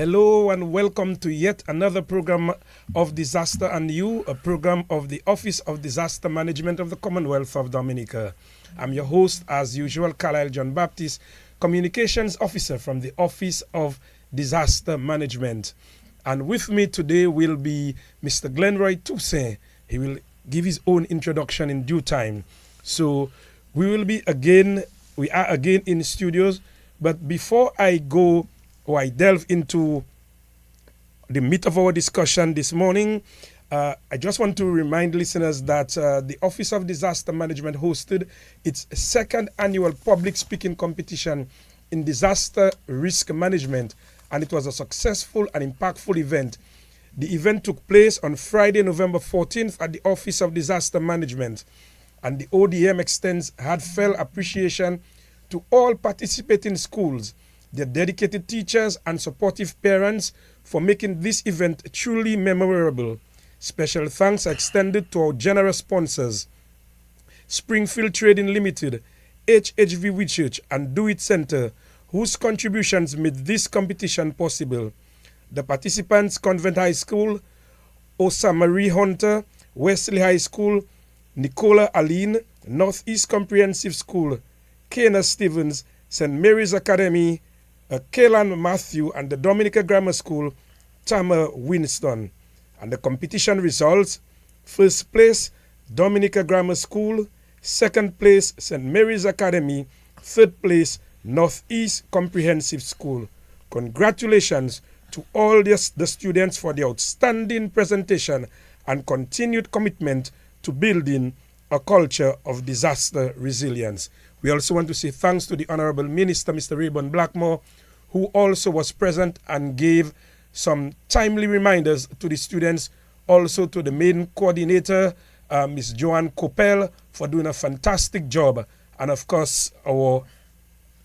Hello and welcome to yet another program of Disaster and You, a program of the Office of Disaster Management of the Commonwealth of Dominica. I'm your host, as usual, Carlisle JnoBaptiste, Communications Officer from the Office of Disaster Management. And with me today will be Mr. Glenroy Toussaint. He will give his own introduction in due time. So we are again in studios, but before I delve into the meat of our discussion this morning, I just want to remind listeners that the Office of Disaster Management hosted its second annual public speaking competition in disaster risk management, and it was a successful and impactful event. The event took place on Friday, November 14th at the Office of Disaster Management, and the ODM extends heartfelt appreciation to all participating schools, their dedicated teachers and supportive parents for making this event truly memorable. Special thanks are extended to our generous sponsors, Springfield Trading Limited, HHV Research and Do It Center, whose contributions made this competition possible. The participants, Convent High School, Osa Marie Hunter, Wesley High School, Nicola Aline, Northeast Comprehensive School, Kana Stevens, St. Mary's Academy, Kaylan Matthew, and the Dominica Grammar School, Tamer Winston. And the competition results: first place, Dominica Grammar School; second place, St. Mary's Academy; third place, Northeast Comprehensive School. Congratulations to all the students for the outstanding presentation and continued commitment to building a culture of disaster resilience. We also want to say thanks to the Honorable Minister, Mr. Rayburn Blackmore, who also was present and gave some timely reminders to the students, also to the main coordinator, Ms. Joanne Coppell, for doing a fantastic job, and of course our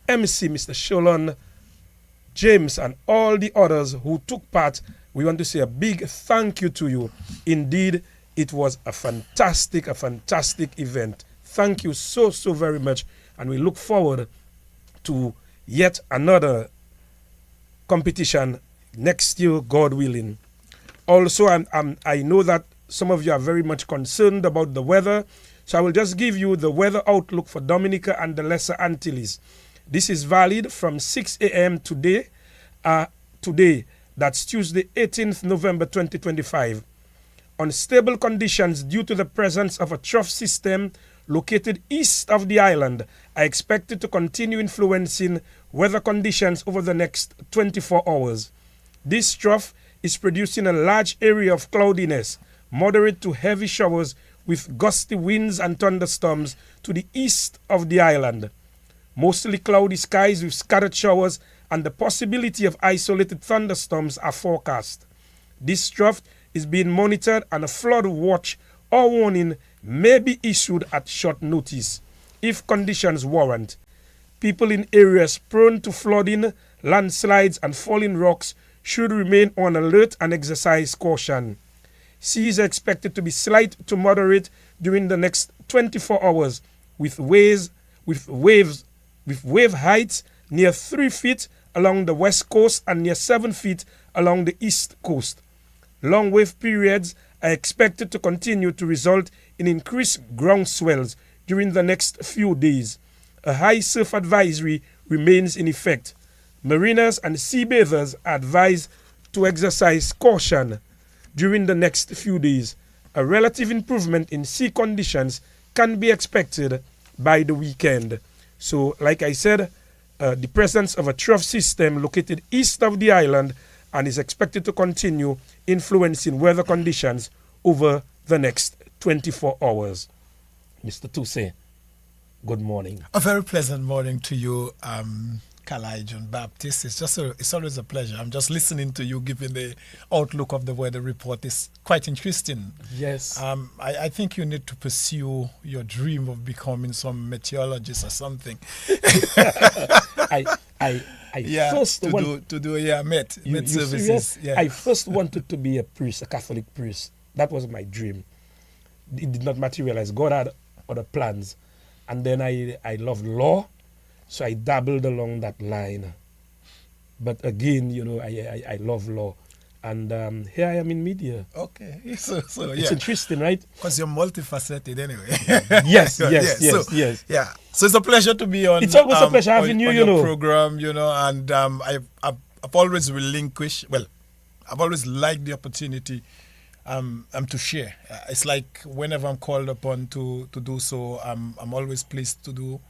MC, Mr. Sholon James, and all the others who took part. We want to say a big thank you to you. Indeed, it was a fantastic event. Thank you so very much, and we look forward to yet another competition next year, God willing. Also, I know that some of you are very much concerned about the weather, so I will just give you the weather outlook for Dominica and the Lesser Antilles. This is valid from 6 a.m. today, that's Tuesday, 18th November 2025. Unstable conditions due to the presence of a trough system located east of the island are expected to continue influencing weather conditions over the next 24 hours. This trough is producing a large area of cloudiness, moderate to heavy showers with gusty winds and thunderstorms to the east of the island. Mostly cloudy skies with scattered showers and the possibility of isolated thunderstorms are forecast. This trough is being monitored, and a flood watch or warning may be issued at short notice if conditions warrant. People in areas prone to flooding, landslides, and falling rocks should remain on alert and exercise caution. Seas are expected to be slight to moderate during the next 24 hours, with wave heights near 3 feet along the west coast and near 7 feet along the east coast. Long wave periods are expected to continue to result in increased ground swells during the next few days. A high surf advisory remains in effect. Mariners and sea bathers are advised to exercise caution during the next few days. A relative improvement in sea conditions can be expected by the weekend. So, like I said, the presence of a trough system located east of the island and is expected to continue influencing weather conditions over the next 24 hours. Mr. Toussaint, good morning. A very pleasant morning to you, Carlisle JnoBaptiste. It's always a pleasure. I'm just listening to you giving the outlook of the weather report. It's quite interesting. Yes. I think you need to pursue your dream of becoming some meteorologist or something. Met services. Yeah. I first wanted to be a priest, a Catholic priest. That was my dream. It did not materialize. God had other plans. And then I loved law, so I dabbled along that line. But again, I love law. And here I am in media. Okay. So It's interesting, right? Because you're multifaceted anyway. Yes. Yeah. So it's a pleasure to be on. It's always a pleasure having you, on your program, and I've always relinquished. Well, I've always liked the opportunity to share. It's like whenever I'm called upon to do so, I'm always pleased to do,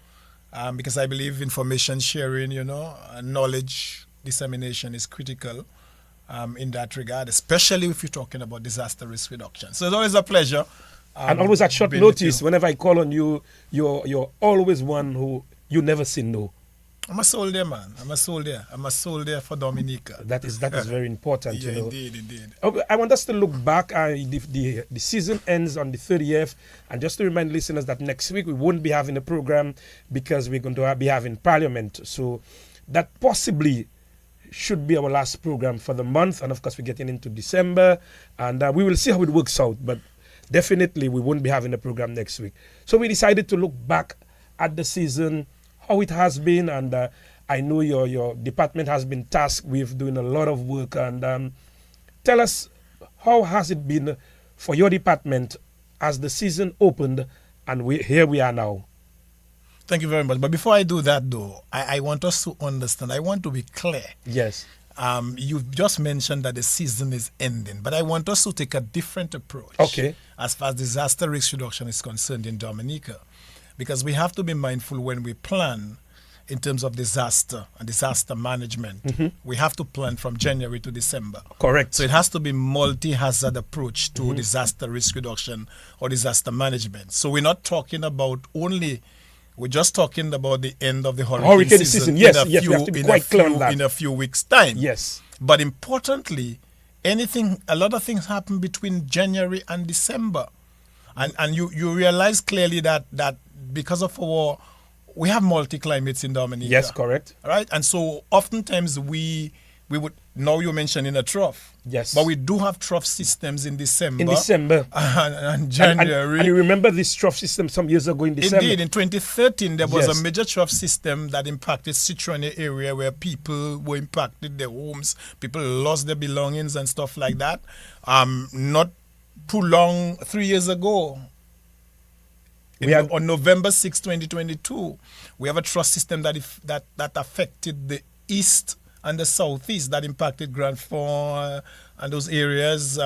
because I believe information sharing, and knowledge dissemination is critical. In that regard, especially if you're talking about disaster risk reduction. So it's always a pleasure. And always at short notice, whenever I call on you, you're always one who you never say no. I'm a soldier, man. I'm a soldier for Dominica. That is very important, Yeah, indeed. I want us to look back. The season ends on the 30th, and just to remind listeners that next week we won't be having a program because we're going to be having Parliament. So that possibly should be our last program for the month, and of course we're getting into December, and we will see how it works out, but definitely we won't be having a program next week. So we decided to look back at the season, how it has been, and I know your department has been tasked with doing a lot of work, and tell us, how has it been for your department as the season opened, and here we are now. Thank you very much. But before I do that, though, I want us to understand. I want to be clear. Yes. You've just mentioned that the season is ending, but I want us to take a different approach. Okay. As far as disaster risk reduction is concerned in Dominica, because we have to be mindful when we plan in terms of disaster and disaster management. Mm-hmm. We have to plan from January to December. Correct. So it has to be multi-hazard approach to disaster risk reduction or disaster management. So we're not talking about only. We're just talking about the end of the hurricane season. Yes, we have to be quite clear on that. In a few weeks' time. Yes. But importantly, a lot of things happen between January and December. And you realize clearly that because of we have multi-climates in Dominica. Yes, correct. Right? And so oftentimes we would, now you're mentioning a trough. Yes. But we do have trough systems in December. And January. And you remember this trough system some years ago in December? Indeed. In 2013, there was a major trough system that impacted Citroën area where people were impacted, their homes, people lost their belongings and stuff like that. Not too long, 3 years ago, on November 6, 2022, we have a trough system that affected the east and the southeast, that impacted Grand Fond and those areas,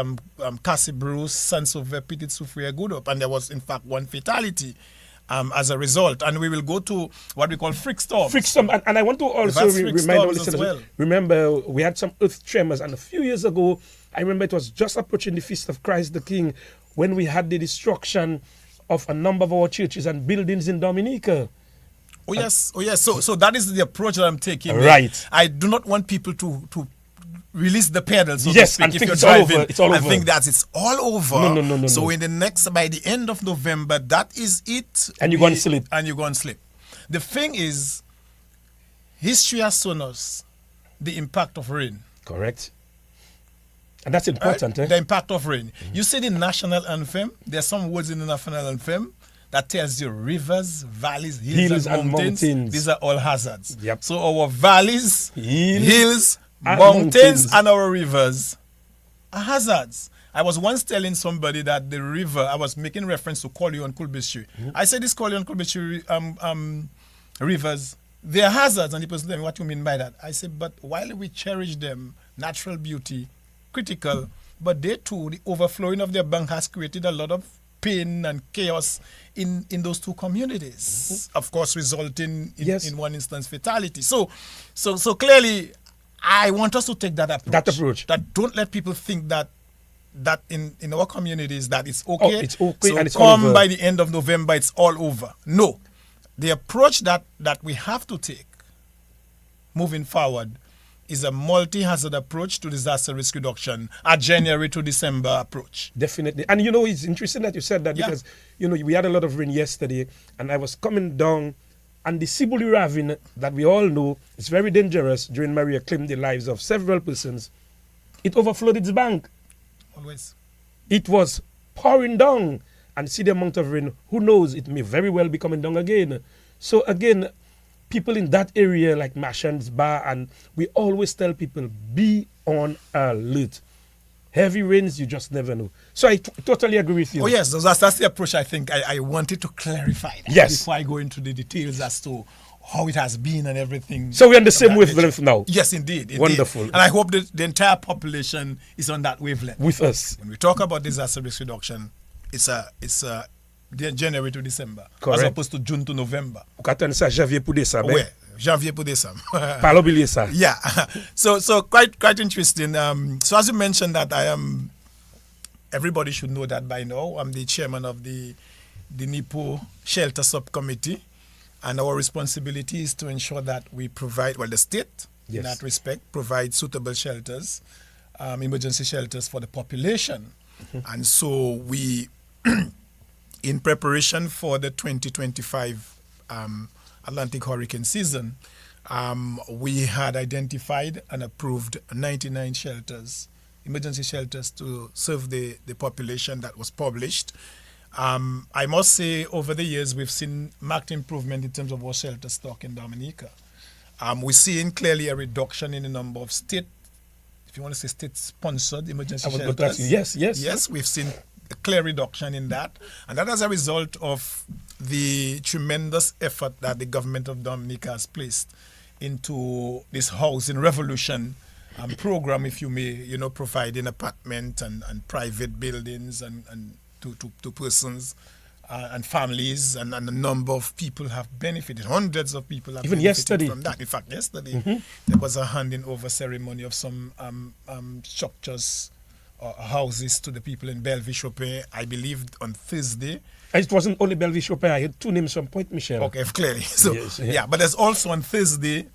Cassibruce, Saint-Sauveur, Petit Soufrière, Good Hope, and there was in fact one fatality as a result. And we will go to what we call freak storms. And I want to also remind our listeners, remember we had some earth tremors, and a few years ago, I remember it was just approaching the Feast of Christ the King when we had the destruction of a number of our churches and buildings in Dominica. Oh yes. So that is the approach that I'm taking. Right. I do not want people to release the pedal, so yes, to speak. And if think you're it's driving, all over. It's all over. I think that it's all over. No. So in by the end of November, that is it. And you go and sleep. The thing is, history has shown us the impact of rain. Correct. And that's important. The impact of rain. Mm-hmm. You see the national anthem. There are some words in the national anthem that tells you rivers, valleys, hills and mountains. These are all hazards. Yep. So our valleys, hills, mountains, and our rivers are hazards. I was once telling somebody that the river, I was making reference to Carlisle and Kulbishri. Mm-hmm. I said this Carlisle and Kulbishri rivers, they are hazards. And the person told me, what do you mean by that? I said, but while we cherish them, natural beauty, critical, but they too, the overflowing of their bank has created a lot of pain and chaos in those two communities, of course, resulting in one instance fatality. So clearly, I want us to take that approach. That don't let people think that in our communities that it's okay. Oh, it's okay, so and it's all over. By the end of November, it's all over. No, the approach that we have to take moving forward is a multi-hazard approach to disaster risk reduction, a January to December approach. Definitely. And it's interesting that you said that because, we had a lot of rain yesterday, and I was coming down, and the Sibuli Ravine that we all know is very dangerous. During Maria claimed the lives of several persons. It overflowed its bank. Always. It was pouring down, and see the amount of rain. Who knows? It may very well be coming down again. So again, people in that area like Marchand's Bar, and we always tell people, be on alert. Heavy rains, you just never know. So I totally agree with you. Oh yes, that's the approach I think I wanted to clarify that Yes. before I go into the details as to how it has been and everything. So we're on the same of that wavelength nature. now. Yes, indeed. Wonderful. And I hope that the entire population is on that wavelength. With us. When we talk about disaster risk reduction, it's January to December, Correct. as opposed to June to November. Ou ka tan sa janvier pour décembre. Ouais, janvier pour décembre. Pas l'oublier ça. Yeah. So quite interesting. So as you mentioned that everybody should know that by now. I'm the chairman of the NIPO Shelter Subcommittee, and our responsibility is to ensure that we provide, the state, Yes. in that respect, provide suitable shelters, emergency shelters for the population. And so we, in preparation for the 2025 Atlantic hurricane season, we had identified and approved 99 shelters, emergency shelters to serve the population that was published. I must say, over the years, we've seen marked improvement in terms of our shelter stock in Dominica. We're seeing clearly a reduction in the number of state, if you want to say state-sponsored emergency I was going to ask shelters. you. Yes. Yes, we've seen a clear reduction in that. And that as a result of the tremendous effort that the government of Dominica has placed into this housing revolution program, if you may, providing apartment and private buildings and to persons and families, and a number of people have benefited. Hundreds of people have Even benefited yesterday. from that. In fact, yesterday there was a handing over ceremony of some structures or houses to the people in Bellevue Chopin, I believe on Thursday. It wasn't only Bellevue Chopin. I had two names from Point Michel. Okay, clearly. So Yes, yeah, but there's also on Thursday,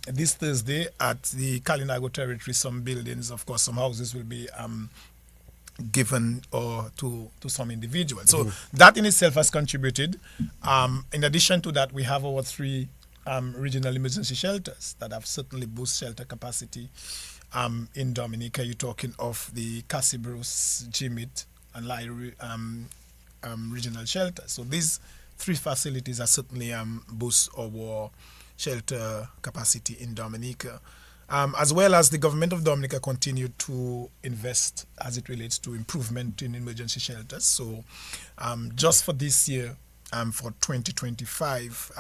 this Thursday at the Carlisle territory, some buildings, of course, some houses will be given to some individuals. So that in itself has contributed. In addition to that, we have our 3 regional emergency shelters that have certainly boosted shelter capacity in Dominica. You're talking of the Casibros, Jimit, and Lyre regional shelters. So these 3 facilities are certainly boost our shelter capacity in Dominica. As well as the government of Dominica continued to invest as it relates to improvement in emergency shelters. So just for this year, for 2025,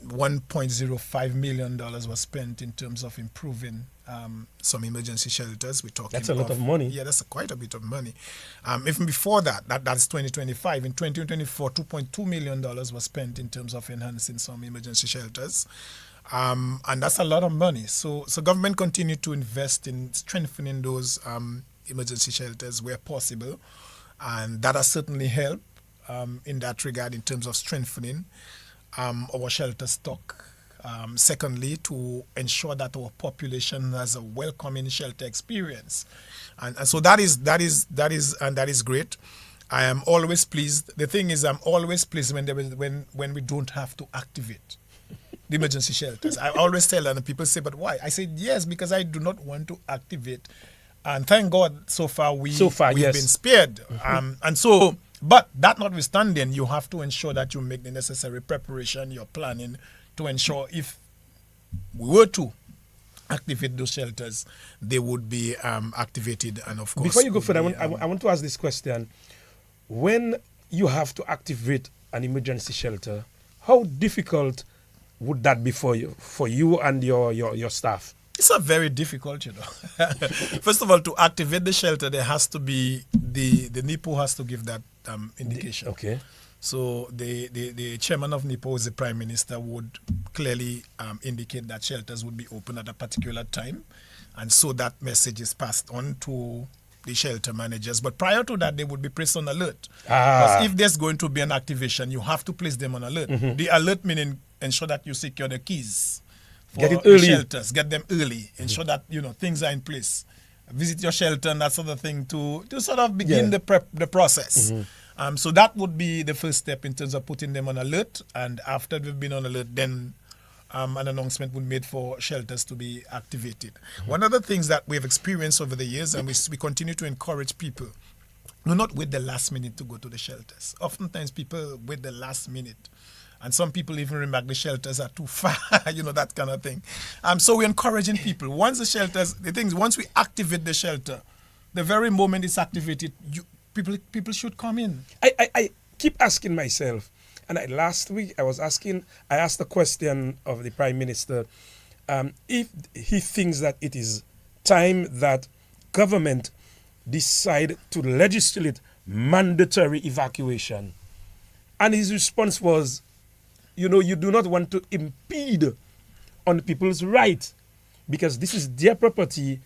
$1.05 million was spent in terms of improving some emergency shelters. We're talking That's a lot of money. Yeah, that's quite a bit of money. Even before that's 2025. In 2024, $2.2 million was spent in terms of enhancing some emergency shelters. And that's a lot of money. So government continued to invest in strengthening those emergency shelters where possible. And that has certainly helped in that regard in terms of strengthening our shelter stock. Secondly, to ensure that our population has a welcoming shelter experience. And so that is great. I am always pleased. The thing is, I'm always pleased when we don't have to activate the emergency shelters. I always tell them, and people say, but why? I say, yes, because I do not want to activate. And thank God, so far we've yes. been spared. And so, but that notwithstanding, you have to ensure that you make the necessary preparation, your planning, to ensure if we were to activate those shelters, they would be activated. And of course, Before you go further, I want to ask this question. When you have to activate an emergency shelter, how difficult would that be for you and your staff? It's a very difficult, First of all, to activate the shelter, there has to be the NIPO has to give that indication. Okay. So the chairman of NIPO, the prime minister, would clearly indicate that shelters would be open at a particular time, and so that message is passed on to the shelter managers. But prior to that, they would be placed on alert. Because if there's going to be an activation, you have to place them on alert. The alert meaning ensure that you secure the keys for Get it early. the shelters. Get them early. Ensure that things are in place. Visit your shelter and that sort of thing to sort of begin the process. So that would be the first step in terms of putting them on alert. And after they've been on alert, then an announcement would be made for shelters to be activated. One of the things that we've experienced over the years, and we continue to encourage people, do not wait the last minute to go to the shelters. Oftentimes people wait the last minute And some people even remark the shelters are too far, that kind of thing. So we're encouraging people. Once once we activate the shelter, the very moment it's activated, people should come in. I keep asking myself, and last week I asked the question of the Prime Minister, if he thinks that it is time that government decide to legislate mandatory evacuation. And his response was, you do not want to impede on people's right because this is their property.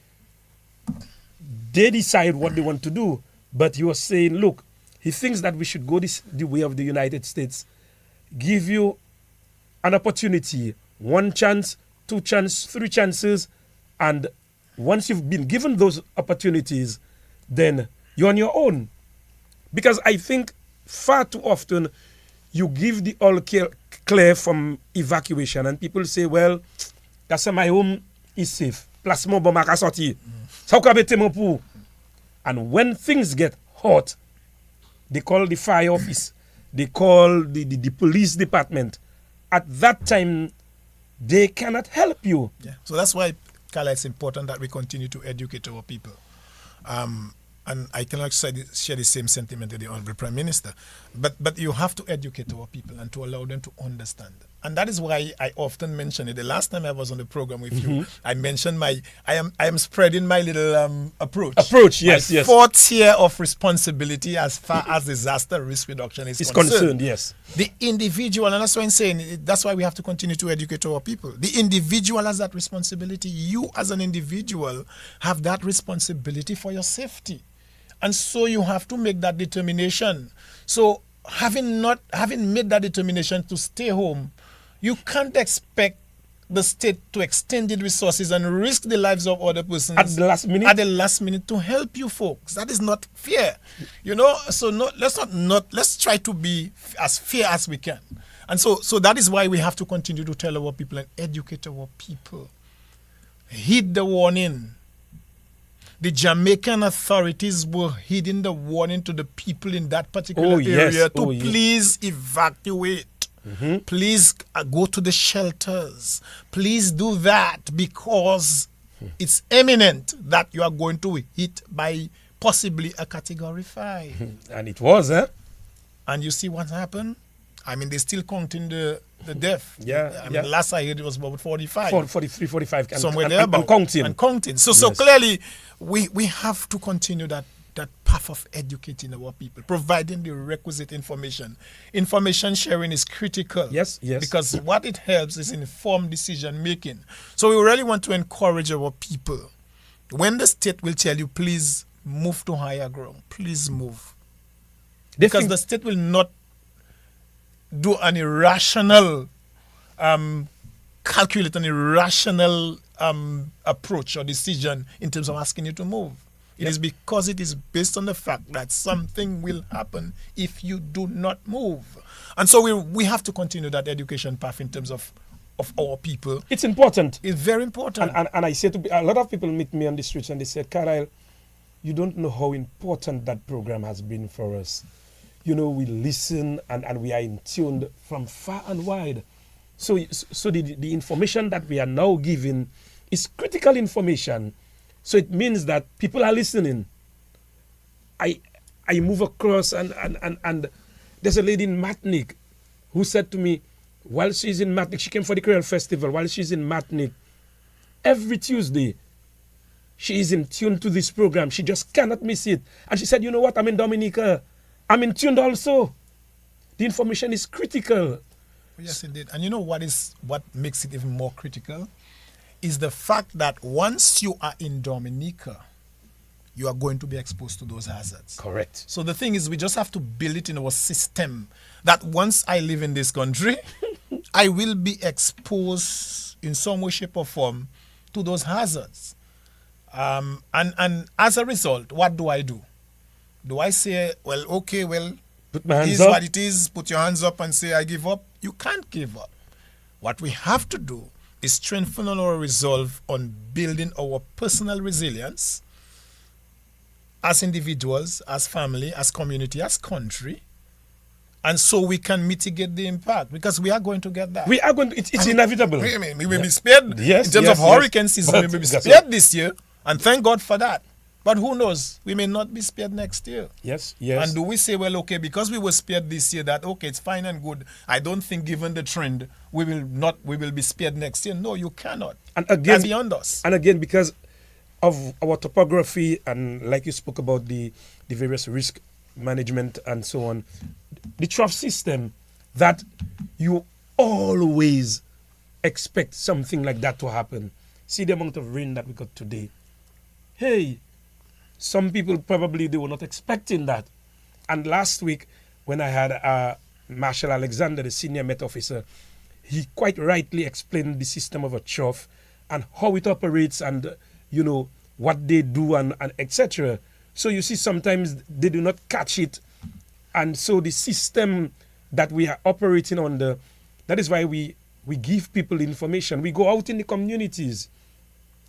They decide what they want to do. But he was saying, look, he thinks that we should go the way of the United States, give you an opportunity, 1 chance, 2 chances, 3 chances, and once you've been given those opportunities, then you're on your own. Because I think far too often you give the all clear from evacuation and people say, well, that's my home is safe. Place mon bon maka sorti. Sa ka bete mon pou. And when things get hot, they call the fire office, they call the police department. At that time, they cannot help you. Yeah. So that's why, Carlisle, it's important that we continue to educate our people. And I cannot share the same sentiment with the Honorable Prime Minister. But you have to educate our people and to allow them to understand. And that is why I often mention it. The last time I was on the program with you, I mentioned I am spreading my little approach. Yes. 4th year of responsibility as far as disaster risk reduction is concerned. Yes. The individual, and that's why I'm saying, that's why we have to continue to educate our people. The individual has that responsibility. You as an individual have that responsibility for your safety. And so you have to make that determination. So having made that determination to stay home, you can't expect the state to extend its resources and risk the lives of other persons at the last minute to help you folks. That is not fair. So let's try to be as fair as we can. And so that is why we have to continue to tell our people and educate our people. Heed the warning. The Jamaican authorities were heeding the warning to the people in that particular area to please evacuate. Please go to the shelters. Please do that because it's imminent that you are going to hit by possibly a Category 5. And it was, And you see what happened? I mean, they're still counting the death. Yeah. Last I heard it was about 45. 43, 45. Somewhere there. And counting. And counting. So clearly, we have to continue that path of educating our people, providing the requisite information. Information sharing is critical. Yes. Because what it helps is informed decision making. So we really want to encourage our people. When the state will tell you, please move to higher ground, please move. Because the state will not do an irrational, calculate an irrational approach or decision in terms of asking you to move. It is because it is based on the fact that something will happen if you do not move. And so we have to continue that education path in terms of our people. It's important. It's very important. And I say a lot of people meet me on the streets and they say, Carlisle, you don't know how important that program has been for us. We listen and we are in tune from far and wide. So the information that we are now giving is critical information. So it means that people are listening. I move across and there's a lady in Matnik who said to me, while she's in Matnik, she came for the Creole Festival, while she's in Matnik, every Tuesday, she is in tune to this program. She just cannot miss it. And she said, you know what, I'm in Dominica. I'm in tuned also. The information is critical. Yes, indeed. And you know what makes it even more critical? Is the fact that once you are in Dominica, you are going to be exposed to those hazards. Correct. So the thing is, we just have to build it in our system that once I live in this country, I will be exposed in some way, shape, or form to those hazards. And as a result, what do I do? Do I say, well, okay, put my hands is up. What it is, put your hands up and say, I give up? You can't give up. What we have to do is strengthen our resolve on building our personal resilience as individuals, as family, as community, as country, And so we can mitigate the impact, because we are going to get that. We are going to, it's inevitable. We will be spared. Yes, in terms yes, of hurricane yes. season, But we will be that's spared this year, and thank God for that. But who knows? We may not be spared next year. Yes, yes. And do we say, well, okay, because we were spared this year, that okay, it's fine and good. I don't think, given the trend, we will be spared next year. No, you cannot. And again, that's beyond us. And again, because of our topography and like you spoke about the various risk management and so on, the trough system, that you always expect something like that to happen. See the amount of rain that we got today. Hey, some people probably they were not expecting that. And last week, when I had Marshal Alexander, the senior Met officer, he quite rightly explained the system of a trough and how it operates and, you know, what they do and etc. So you see, sometimes they do not catch it. And so the system that we are operating under, that is why we give people information. We go out in the communities.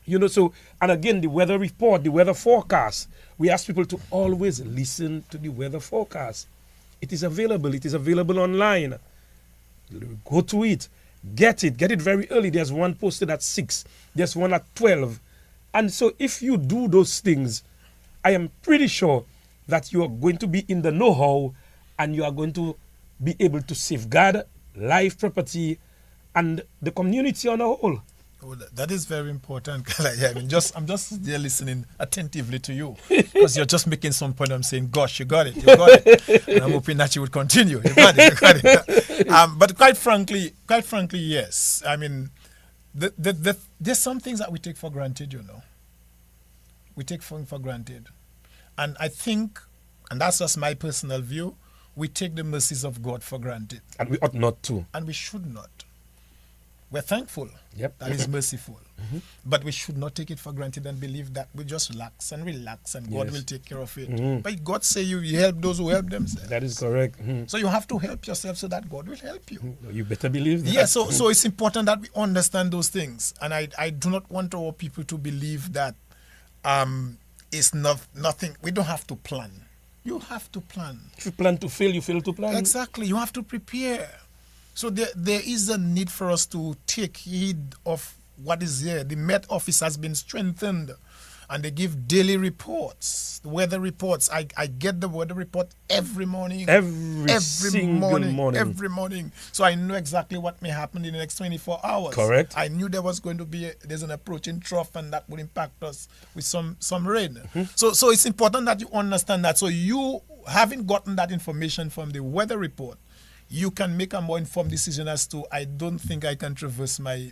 You know, so, and again, the weather report, the weather forecast, we ask people to always listen to the weather forecast. It is available. It is available online. Go to it. Get it very early. There's one posted at 6. There's one at 12. And so if you do those things, I am pretty sure that you are going to be in the know-how and you are going to be able to safeguard life, property, and the community on a whole. Oh, that is very important. I mean, I'm just there listening attentively to you, because you're just making some point. I'm saying, gosh, you got it. And I'm hoping that you would continue. You got it. But quite frankly, yes. I mean, there's some things that we take for granted, you know. We take for granted. And I think, and that's just my personal view, we take the mercies of God for granted. And we ought not to. And we should not. We're thankful that He's merciful. But we should not take it for granted and believe that we just relax and God will take care of it. But God say you help those who help themselves. That is correct. So you have to help yourself so that God will help you. You better believe that. Yeah, so it's important that we understand those things. And I do not want our people to believe that it's nothing. We don't have to plan. You have to plan. If you plan to fail, you fail to plan. Exactly. You have to prepare. So there is a need for us to take heed of what is there. The Met Office has been strengthened, and they give daily reports, the weather reports. I get the weather report every morning. Every morning. So I know exactly what may happen in the next 24 hours. Correct. I knew there's an approaching trough, and that would impact us with some rain. So it's important that you understand that. So you, having gotten that information from the weather report, you can make a more informed decision as to, I don't think I can traverse my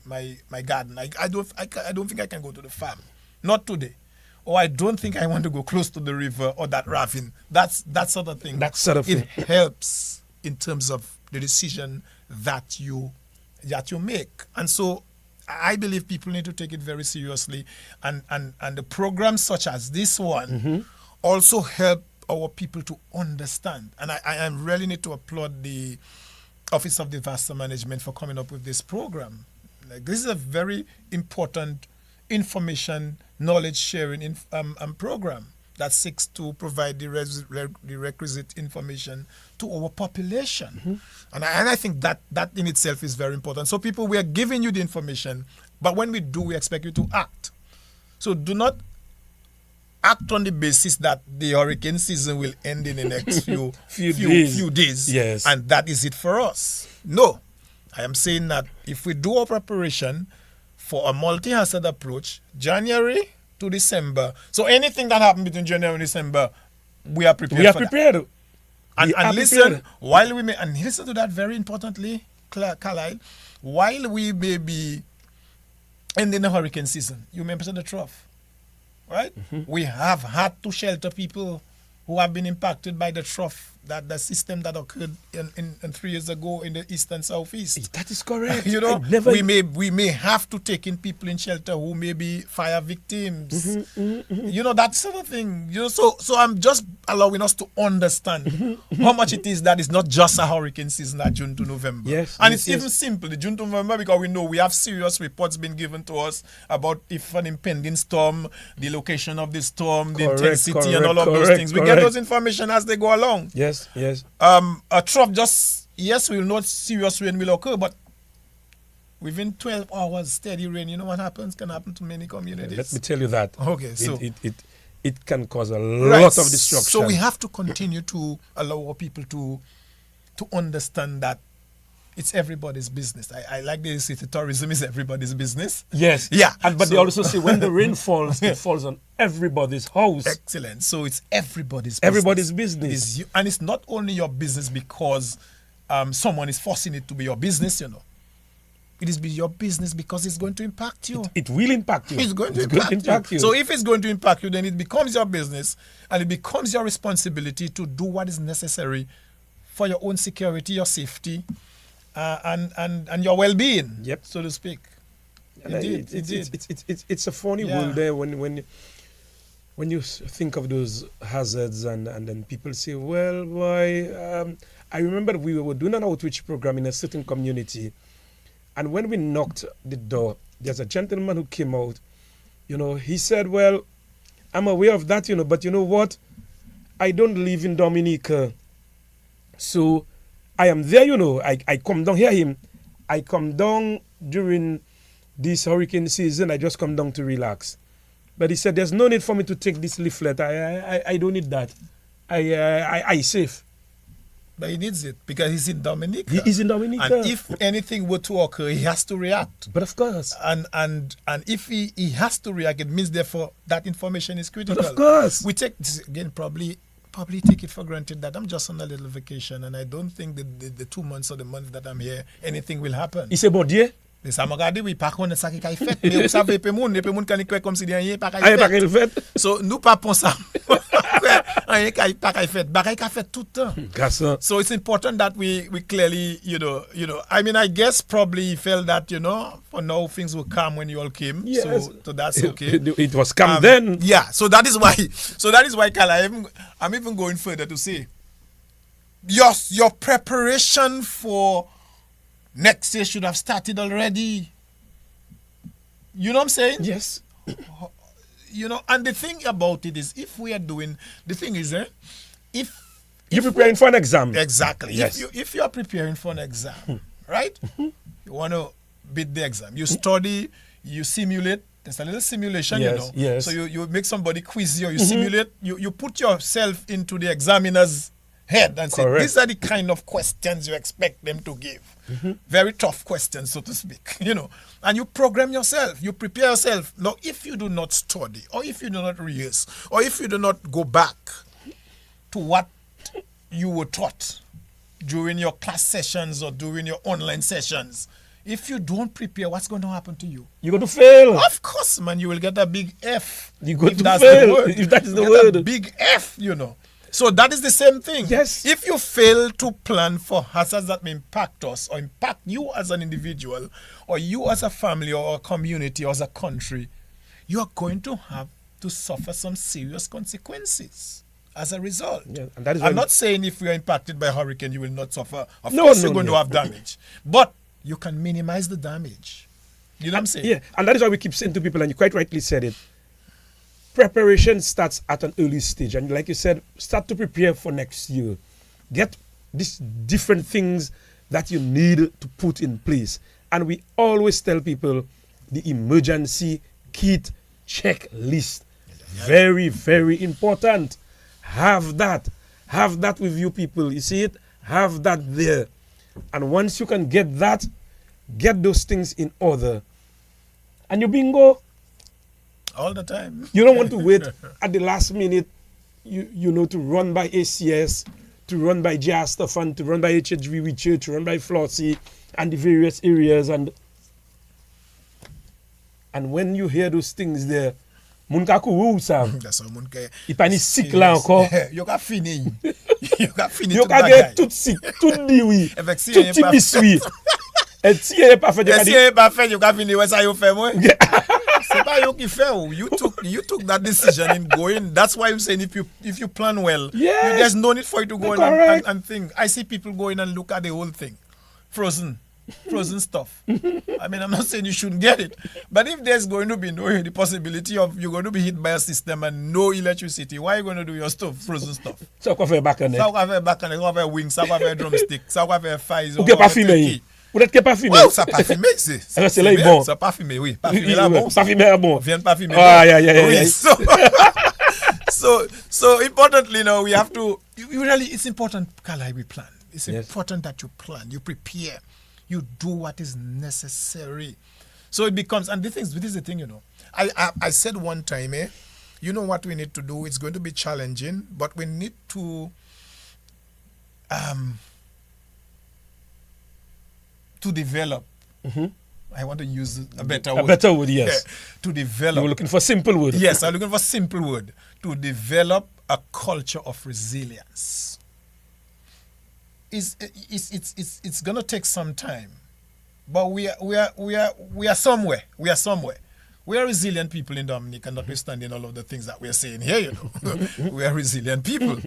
garden. I don't think I can go to the farm. Not today. Or I don't think I want to go close to the river or that ravine. That sort of thing. It helps in terms of the decision that you make. And so I believe people need to take it very seriously. And the programs such as this one also help our people to understand. And I really need to applaud the Office of Disaster Management for coming up with this program. Like, this is a very important information, knowledge sharing program that seeks to provide the requisite information to our population. And I think that in itself is very important. So people, we are giving you the information, but when we do, we expect you to act. So do not act on the basis that the hurricane season will end in the next few days. Yes. And that is it for us. No. I am saying that if we do our preparation for a multi-hazard approach, January to December. So anything that happens between January and December, we are prepared. We are prepared. And listen, while we may, and listen to that very importantly, Carlisle, while we may be ending the hurricane season, you may enter the trough. Right? We have had to shelter people who have been impacted by the trough, that the system that occurred in 3 years ago in the east and southeast. That is correct. You know, we may have to take in people in shelter who may be fire victims. You know, that sort of thing. You know, so I'm just allowing us to understand how much it is that it's not just a hurricane season at June to November. Yes. And it's even simple, the June to November, because we know we have serious reports being given to us about if an impending storm, the location of the storm, the intensity, and all of those things. We get those information as they go along. Yes. Yes, yes. A trough just, yes, we'll not serious rain will occur, but within 12 hours steady rain, you know what happens? Can happen to many communities. Let me tell you that. Okay, so it can cause a lot of destruction. So we have to continue to allow our people to understand that it's everybody's business. I like the city tourism is everybody's business. Yes. Yeah. But they also say when the rain falls, it falls on everybody's house. Excellent. So it's everybody's business. Everybody's business. And it's not only your business because someone is forcing it to be your business, you know. It is your business because it's going to impact you. It will impact you. It's going to impact you. So if it's going to impact you, then it becomes your business and it becomes your responsibility to do what is necessary for your own security, your safety, and your well-being, yep, so to speak. It's a funny world there when you think of those hazards and then people say, well, why? I remember we were doing an outreach program in a certain community, and when we knocked the door, there's a gentleman who came out. You know, he said, well, I'm aware of that, you know, but you know what? I don't live in Dominica. So I am there, you know. I come down, hear him. I come down during this hurricane season. I just come down to relax. But he said, there's no need for me to take this leaflet. I don't need that. I safe. But he needs it because he's in Dominica. He is in Dominica. And if anything were to occur, he has to react. But of course. And if he has to react, it means therefore that information is critical. But of course. We take this again, probably take it for granted that I'm just on a little vacation and I don't think the 2 months or the month that I'm here, anything will happen. Il c'est bon Dieu. Ça m'a regardé, oui, par contre, ça qui a fait. Mais vous savez, les gens qui ont comme si rien pas fait. So, nous pas pour ça. Rien pas fait. Bagay ka fait tout le temps. So it's important that we clearly, you know, I mean, I guess probably he felt that, you know, for now things will come when you all came. Yes. So that's okay. It was calm then. Yeah. So that is why, Carlisle, I'm even going further to say, your preparation for next year should have started already. You know what I'm saying? Yes. You know, and the thing about it is, if we are doing, the thing is, if you're preparing for an exam. Exactly. Yes. If you are preparing for an exam, right? You want to beat the exam. You study, you simulate. There's a little simulation, yes, you know. Yes. So you make somebody quiz you, you simulate, you put yourself into the examiner's head and say, these are the kind of questions you expect them to give. Very tough questions, so to speak, you know. And you program yourself, you prepare yourself. Now, if you do not study, or if you do not rehearse, or if you do not go back to what you were taught during your class sessions or during your online sessions, if you don't prepare, what's going to happen to you? You're going to fail. Of course, man, you will get a big F. You're going to fail, if that is the word. A big F, you know. So that is the same thing. Yes. If you fail to plan for hazards that may impact us or impact you as an individual or you as a family or a community or as a country, you are going to have to suffer some serious consequences as a result. Yeah, and that is I'm not saying if you are impacted by a hurricane, you will not suffer. Of course, you're going to have damage. But you can minimize the damage. You know what I'm saying? Yeah, and that is why we keep saying to people, and you quite rightly said it, preparation starts at an early stage. And like you said, start to prepare for next year. Get these different things that you need to put in place. And we always tell people the emergency kit checklist. Very, very important. Have that. Have that with you people. You see it? Have that there. And once you can get that, get those things in order. And you bingo. All the time. You don't want to wait at the last minute, you know, to run by ACS, to run by JASTA Fund, to run by HHV Research, to run by Flossie, and the various areas. And when you hear those things there, Munka couru Sam. Ipani sick là encore. Yo ka fini. Yo ka get tout sick, tout diwi. Tout ti biswi. Et si elle pas fait, yo ka fini, ouais ça yo fait moi. C'est pas you qui fait. You took that decision in going. That's why I'm saying if you plan well, yes, there's no need for you to go and think. I see people going and look at the whole thing. Frozen. frozen stuff. I mean, I'm not saying you shouldn't get it, but if there's going to be the possibility of you're going to be hit by a system and no electricity, why are you going to do your stuff, frozen stuff? Ça quoi faire back on it. Ça quoi faire back on it, ça quoi faire wings, ça quoi faire drumstick, ça quoi faire fries. Ou que pas fumé. Ou d'être que pas fumé. Oh, ça pas fumé, c'est là bon. Ça pas fumé, oui. Pas fumé là bon. Pas fumé là bon. Vient pas fumé. Oui, so importantly, we have to. Really, it's important, Carlisle, we plan. It's important that you plan, you prepare, you do what is necessary. So it becomes, and this is the thing, I said one time, you know what we need to do? It's going to be challenging, but we need to develop. Mm-hmm. I want to use a better word. A better word, yes. Yeah, to develop. You're looking for simple word. Yes, I'm looking for simple word. To develop a culture of resilience. It's gonna take some time, but we are somewhere. We are somewhere. We are resilient people in Dominica, notwithstanding all of the things that we are saying here. We are resilient people,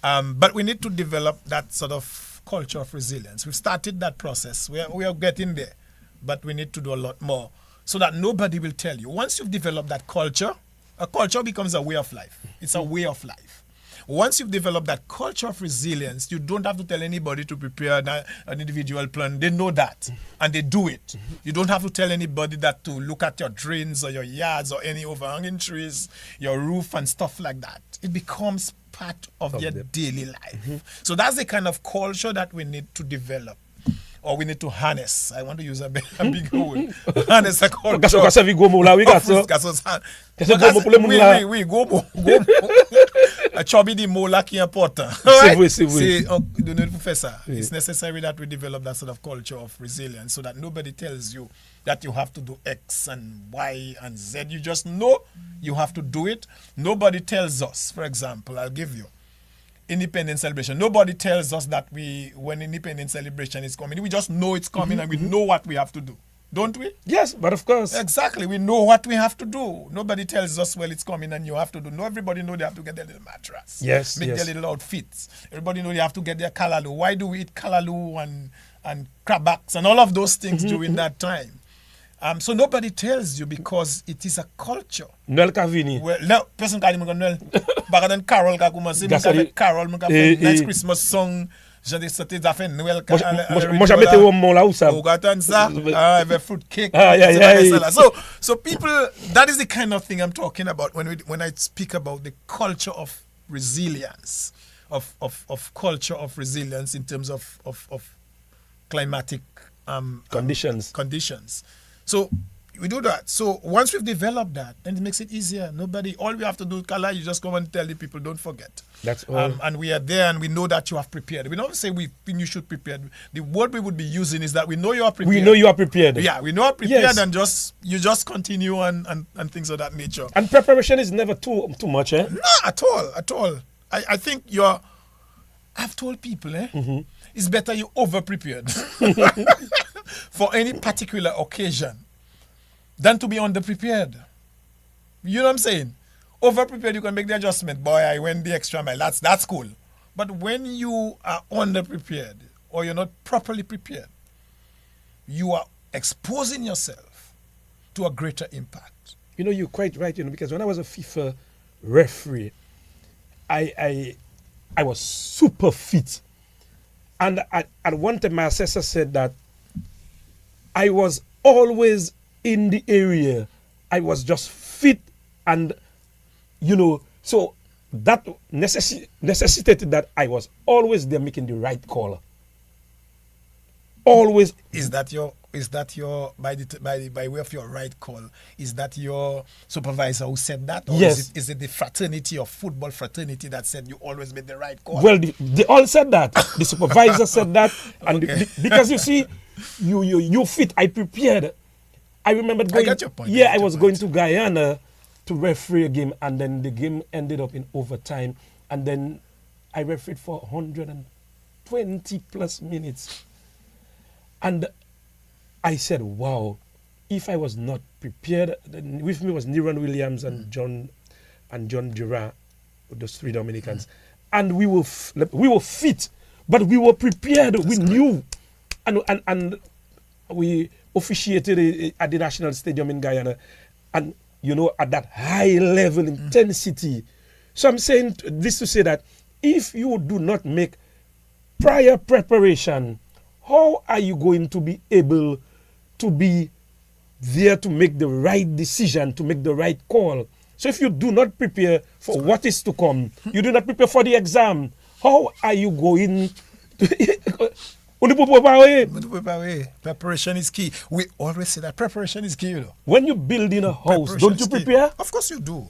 but we need to develop that sort of culture of resilience. We've started that process. We are getting there, but we need to do a lot more so that nobody will tell you. Once you've developed that culture, a culture becomes a way of life. It's a way of life. Once you've developed that culture of resilience, you don't have to tell anybody to prepare an individual plan. They know that, and they do it. You don't have to tell anybody that to look at your drains or your yards or any overhanging trees, your roof and stuff like that. It becomes part of their daily life. Mm-hmm. So that's the kind of culture that we need to develop. Or we need to harness. I want to use a big word. Harness a culture. Oui, gomo. A chubby di mola qui important. C'est vrai. Professor, it's necessary that we develop that sort of culture of resilience so that nobody tells you that you have to do X and Y and Z. You just know you have to do it. Nobody tells us, for example, I'll give you Independence celebration. Nobody tells us that when Independence celebration is coming, we just know it's coming and we know what we have to do. Don't we? Yes, but of course. Exactly. We know what we have to do. Nobody tells us, well, it's coming and you have to do. No, everybody know they have to get their little mattress. Yes, Make their little outfits. Everybody know they have to get their kalalu. Why do we eat kalalu and crabaks and all of those things during that time? So nobody tells you because it is a culture. Noël ka vini. Well, no, person ka di mo Noël. Baka den Carol ka commencé. Mo ka fait Carol, mo ka fait nice Christmas song. J'ai des sorties d'affaires Noël ka. Moi jamais été au mon là où ça. Ou gatan ça. Have a fruit cake. So people, that is the kind of thing I'm talking about when I speak about the culture of resilience, of culture of resilience in terms of climatic conditions. So we do that. So once we've developed that, then it makes it easier. All we have to do, Carlisle, you just come and tell the people, don't forget. That's all. And we are there and we know that you have prepared. We don't say you should prepare. The word we would be using is that we know you are prepared. We know you are prepared. Yeah, we know you are prepared, and you just continue and things of that nature. And preparation is never too much, eh? No, at all. I think I've told people, it's better you over-prepared for any particular occasion than to be under-prepared. You know what I'm saying? Over-prepared, you can make the adjustment. Boy, I went the extra mile. That's cool. But when you are under-prepared or you're not properly prepared, you are exposing yourself to a greater impact. You're quite right, because when I was a FIFA referee, I was super fit. And at one time, my assessor said that I was always in the area. I was just fit and, so that necessitated that I was always there making the right call. Always. Is that your by way of your right call? Is that your supervisor who said that? Or yes. Is it the fraternity or football fraternity that said you always made the right call? Well, they all said that. The supervisor said that, and okay. Because you see, you fit. I prepared. I remember going. I got your point. Yeah, I was going to Guyana to referee a game, and then the game ended up in overtime, and then I refereed for 120 plus minutes. And I said, wow, if I was not prepared, then with me was Neron Williams and John Durant, those three Dominicans. And we were fit, but we were prepared. We knew. And we officiated at the National Stadium in Guyana, and at that high level intensity. So I'm saying this to say that if you do not make prior preparation, how are you going to be able to be there to make the right decision, to make the right call? So if you do not prepare for what is to come, you do not prepare for the exam, how are you going to... Preparation is key. We always say that preparation is key. When you build in a house, don't you prepare? Of course you do.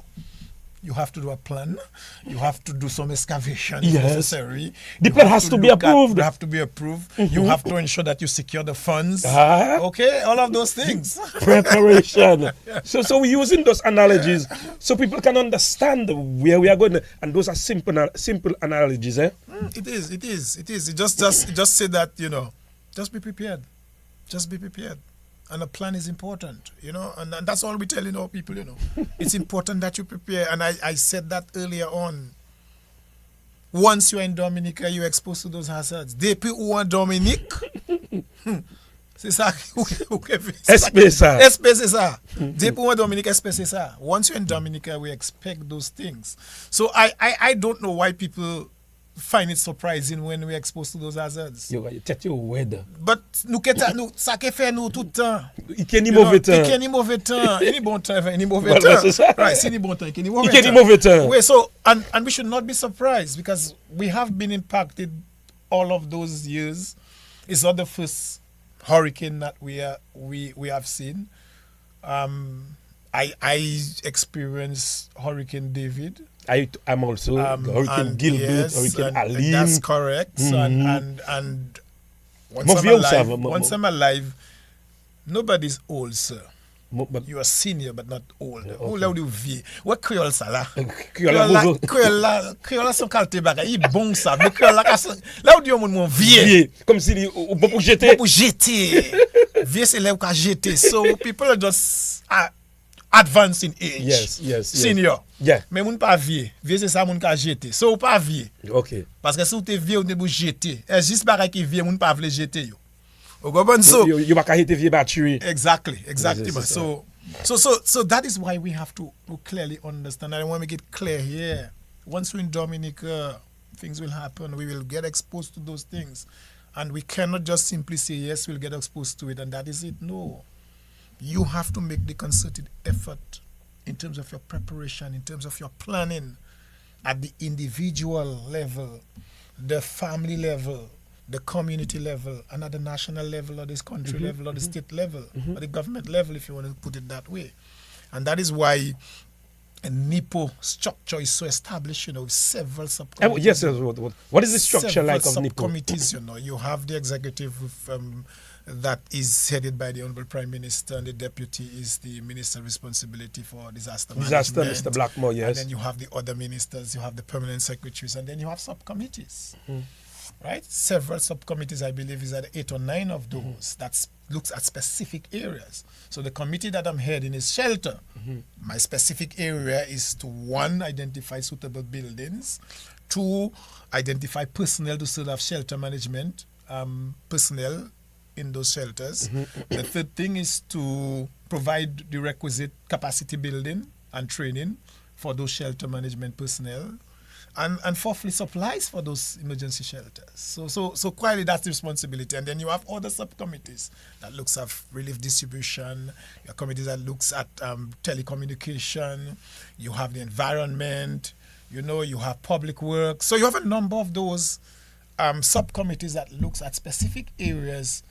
You have to do a plan. You have to do some excavation if necessary. The plan has to be approved. You have to be approved. You have to ensure that you secure the funds. Okay, all of those things. Preparation. So we're using those analogies so people can understand where we are going. And those are simple analogies. It is. It just say that, just be prepared. Just be prepared. And a plan is important, and that's all we telling our people, It's important that you prepare. And I said that earlier on. Once you're in Dominica, you're exposed to those hazards. Depuis ou en Dominique, c'est ça. Espèce c'est ça. Depuis ou en Dominique, espèce c'est ça. Once you're in Dominica, we expect those things. So I don't know why people find it surprising when we're exposed to those hazards. You check your weather. But ça que fait nous tout le temps. Il y a ni mauvais temps. Il y a ni mauvais temps. Ni bon temps, ni mauvais temps. Right, c'est ni bon temps, ni mauvais temps. Il y a ni mauvais temps. Wait, so and we should not be surprised because we have been impacted all of those years. It's not the first hurricane that we have seen. I experienced Hurricane David. I'm also Hurricane Gilbert, yes, Hurricane Aline. That's correct. Mm-hmm. And once I'm alive, nobody's old, sir. You are senior but not old. Où là où tu vieux? What créole ça là? Créole son qualité baga. Il bon ça. Mais créole là où tu mon vieux. Comme si ou bon pour jeter. Pour jeter. Vieux c'est là où qu'a jeter. So people are just advanced in age. Yes. Senior. Yeah. Mais moun pas vieux. Vieux c'est ça moun ka jeter. So ou pas vieux. OK. Parce que si ou t'es vieux ou t'es pour jeter. Et juste bagay qui vieux moun pas vle jeter yo. So you pas hit vieux battery. Exactly. So that is why we have to clearly understand. I want to make it clear here. Once we're in Dominica, things will happen. We will get exposed to those things. And we cannot just simply say, yes, we'll get exposed to it, and that is it. No. You have to make the concerted effort in terms of your preparation, in terms of your planning at the individual level, the family level, the community level, and at the national level or this country level or the state level or the government level, if you want to put it that way. And that is why a NIPO structure is so established, with several subcommittees. Yes. What is the structure like of NIPO? Subcommittees, you have the executive that is headed by the Honorable Prime Minister, and the deputy is the Minister responsibility for disaster management. Mr. Blackmore, yes. And then you have the other ministers, you have the permanent secretaries, and then you have subcommittees. Right? Several subcommittees, I believe, is at 8 or 9 of those that looks at specific areas. So the committee that I'm heading is shelter. My specific area is to 1, identify suitable buildings, 2, identify personnel to serve shelter management, personnel in those shelters. The third thing is to provide the requisite capacity building and training for those shelter management personnel. And fourthly, supplies for those emergency shelters. So quietly, that's the responsibility. And then you have other subcommittees that looks at relief distribution, your committees that looks at telecommunication, you have the environment, you have public works. So you have a number of those subcommittees that looks at specific areas,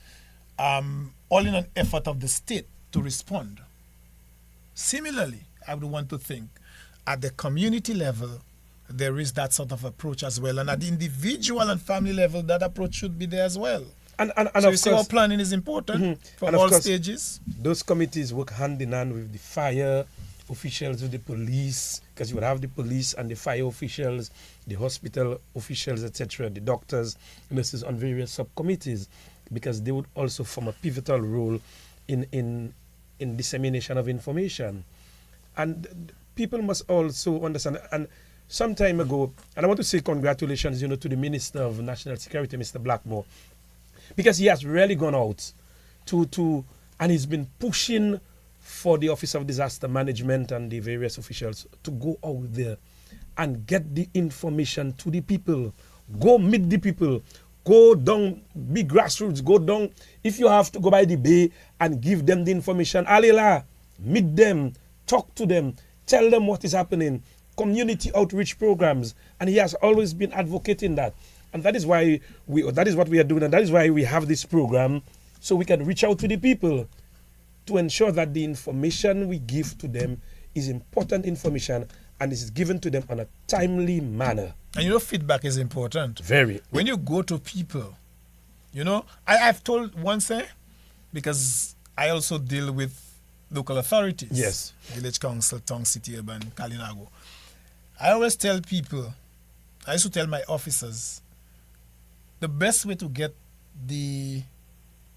all in an effort of the state to respond. Similarly, I would want to think at the community level, there is that sort of approach as well. And at the individual and family level, that approach should be there as well. And so you see how planning is important for all stages. Those committees work hand in hand with the fire officials, with the police, because you would have the police and the fire officials, the hospital officials, etc., the doctors, nurses on various subcommittees, because they would also form a pivotal role in dissemination of information. And people must also understand, and some time ago, and I want to say congratulations, to the Minister of National Security, Mr. Blackmore, because he has really gone out and he's been pushing for the Office of Disaster Management and the various officials to go out there and get the information to the people. Go meet the people. Go down, be grassroots, go down. If you have to go by the bay and give them the information, alila, meet them, talk to them, tell them what is happening. Community outreach programs. And he has always been advocating that. And that is why that is what we are doing, and that is why we have this program, so we can reach out to the people to ensure that the information we give to them is important information and is given to them on a timely manner. And you know, feedback is important. Very. When you go to people, you know, I've told once, because I also deal with local authorities. Yes. Village Council, Town, City, Urban, Carlisle. I always tell people, I used to tell my officers, the best way to get the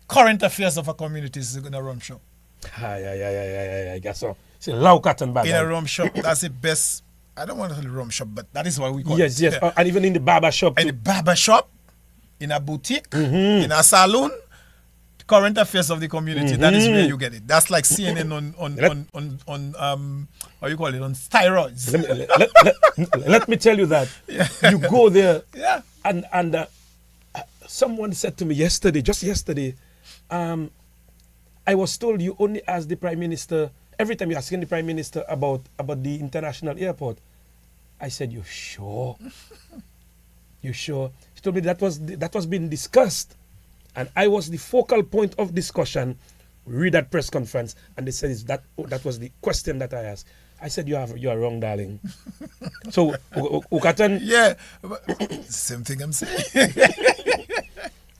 current affairs of a community is in a rum shop. I guess so. It's a low cotton bag. In a rum shop, that's the best. I don't want to call it rum shop, but that is what we call it. Yes. Yeah. And even in the barber shop. In the barber shop, in a boutique, in a salon, current affairs of the community. That is where you get it. That's like CNN on how you call it, on steroids. Let me tell you that. Yeah. You go there, Yeah. and someone said to me just yesterday, I was told you only ask the Prime Minister, every time you're asking the Prime Minister about the international airport. I said, you sure? You sure? She told me that was being discussed. And I was the focal point of discussion. We read that press conference, and they said that was the question that I asked. I said, you are wrong, darling. So, Ukatan. Yeah. Same thing I'm saying.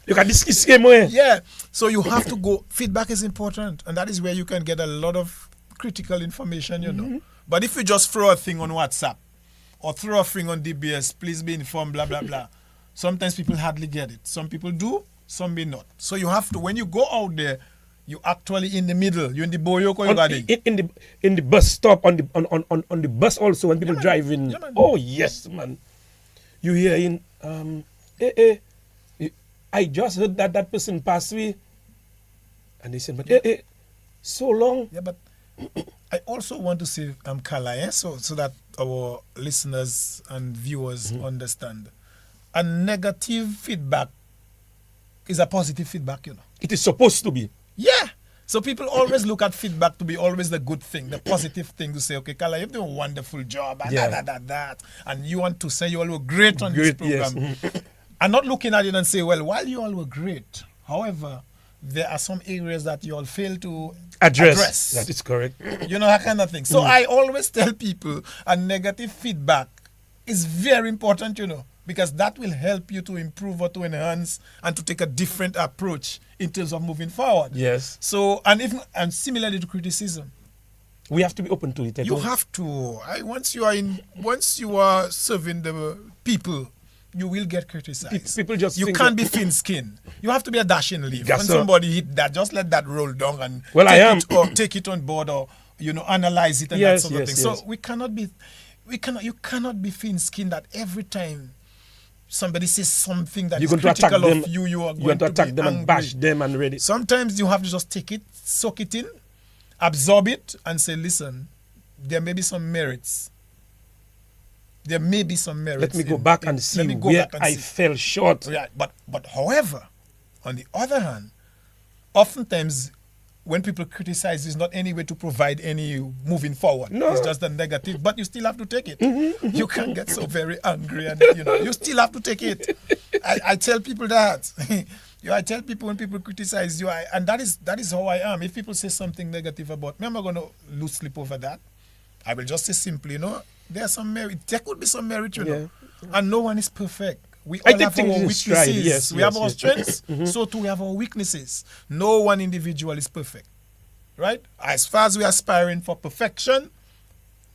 You can discuss same way. Yeah. So you have to go. Feedback is important, and that is where you can get a lot of critical information, you know. But if you just throw a thing on WhatsApp or throw a thing on DBS, please be informed, blah, blah, blah. Sometimes people hardly get it. Some people do, some may not. So you have to, when you go out there, you actually in the middle. You're in the boyoko, you got it. In the bus stop, on the bus also, when people drive in. Yeah, man. Oh, yes, man. You hear in, I just heard that person passed away. And they said, but so long. Yeah, but I also want to say, Carlisle, so that our listeners and viewers understand. A negative feedback is a positive feedback, you know. It is supposed to be. Yeah. So people always look at feedback to be always the good thing, the positive thing to say, okay, Carlisle, you've done a wonderful job, and that. And you want to say you all were great on this program. Yes. And not looking at it and say, well, while you all were great, however, there are some areas that you all fail to address. That is correct. You know, that kind of thing. So I always tell people a negative feedback is very important, you know, because that will help you to improve or to enhance and to take a different approach in terms of moving forward. Yes. So, and similarly to criticism. We have to be open to it. You have to. Once you are serving the people, you will get criticized. People just you can't be thin-skinned. You have to be a dashing leaf. Yes, when sir. somebody hit that, just let that roll down and take it on board, or analyze it and that sort of thing. So we cannot be, you cannot be thin-skinned that every time somebody says something that is critical of you, you are going to attack them angry. and bash them and ready. Sometimes you have to just take it, soak it in, absorb it, and say, listen, there may be some merits. There may be some merits. Let me go back and see where I fell short. Yeah, but however, on the other hand, oftentimes when people criticize, it's not any way to provide any moving forward. No. It's just a negative, but you still have to take it. You can't get so very angry, and you still have to take it. I tell people that. I tell people when people criticize you, and that is how I am. If people say something negative about me, I'm not going to lose sleep over that. I will just say simply, there's some merit. There could be some merit, and no one is perfect. We all have our weaknesses. We have our strengths, so too we have our weaknesses. No one individual is perfect, right? As far as we are aspiring for perfection,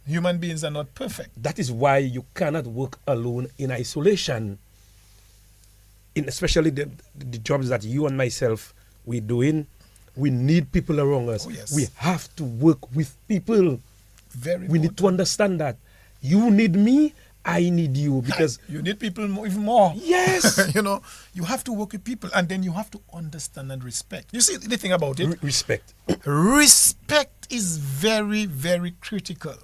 human beings are not perfect. That is why you cannot work alone in isolation. Especially the jobs that you and myself we're doing, we need people around us. Oh, yes. We have to work with people. Very we need to understand that. You need me, I need you because you need people even more. yes, You know, you have to work with people, and then you have to understand and respect. You see the thing about it. Respect. Respect is very, very critical.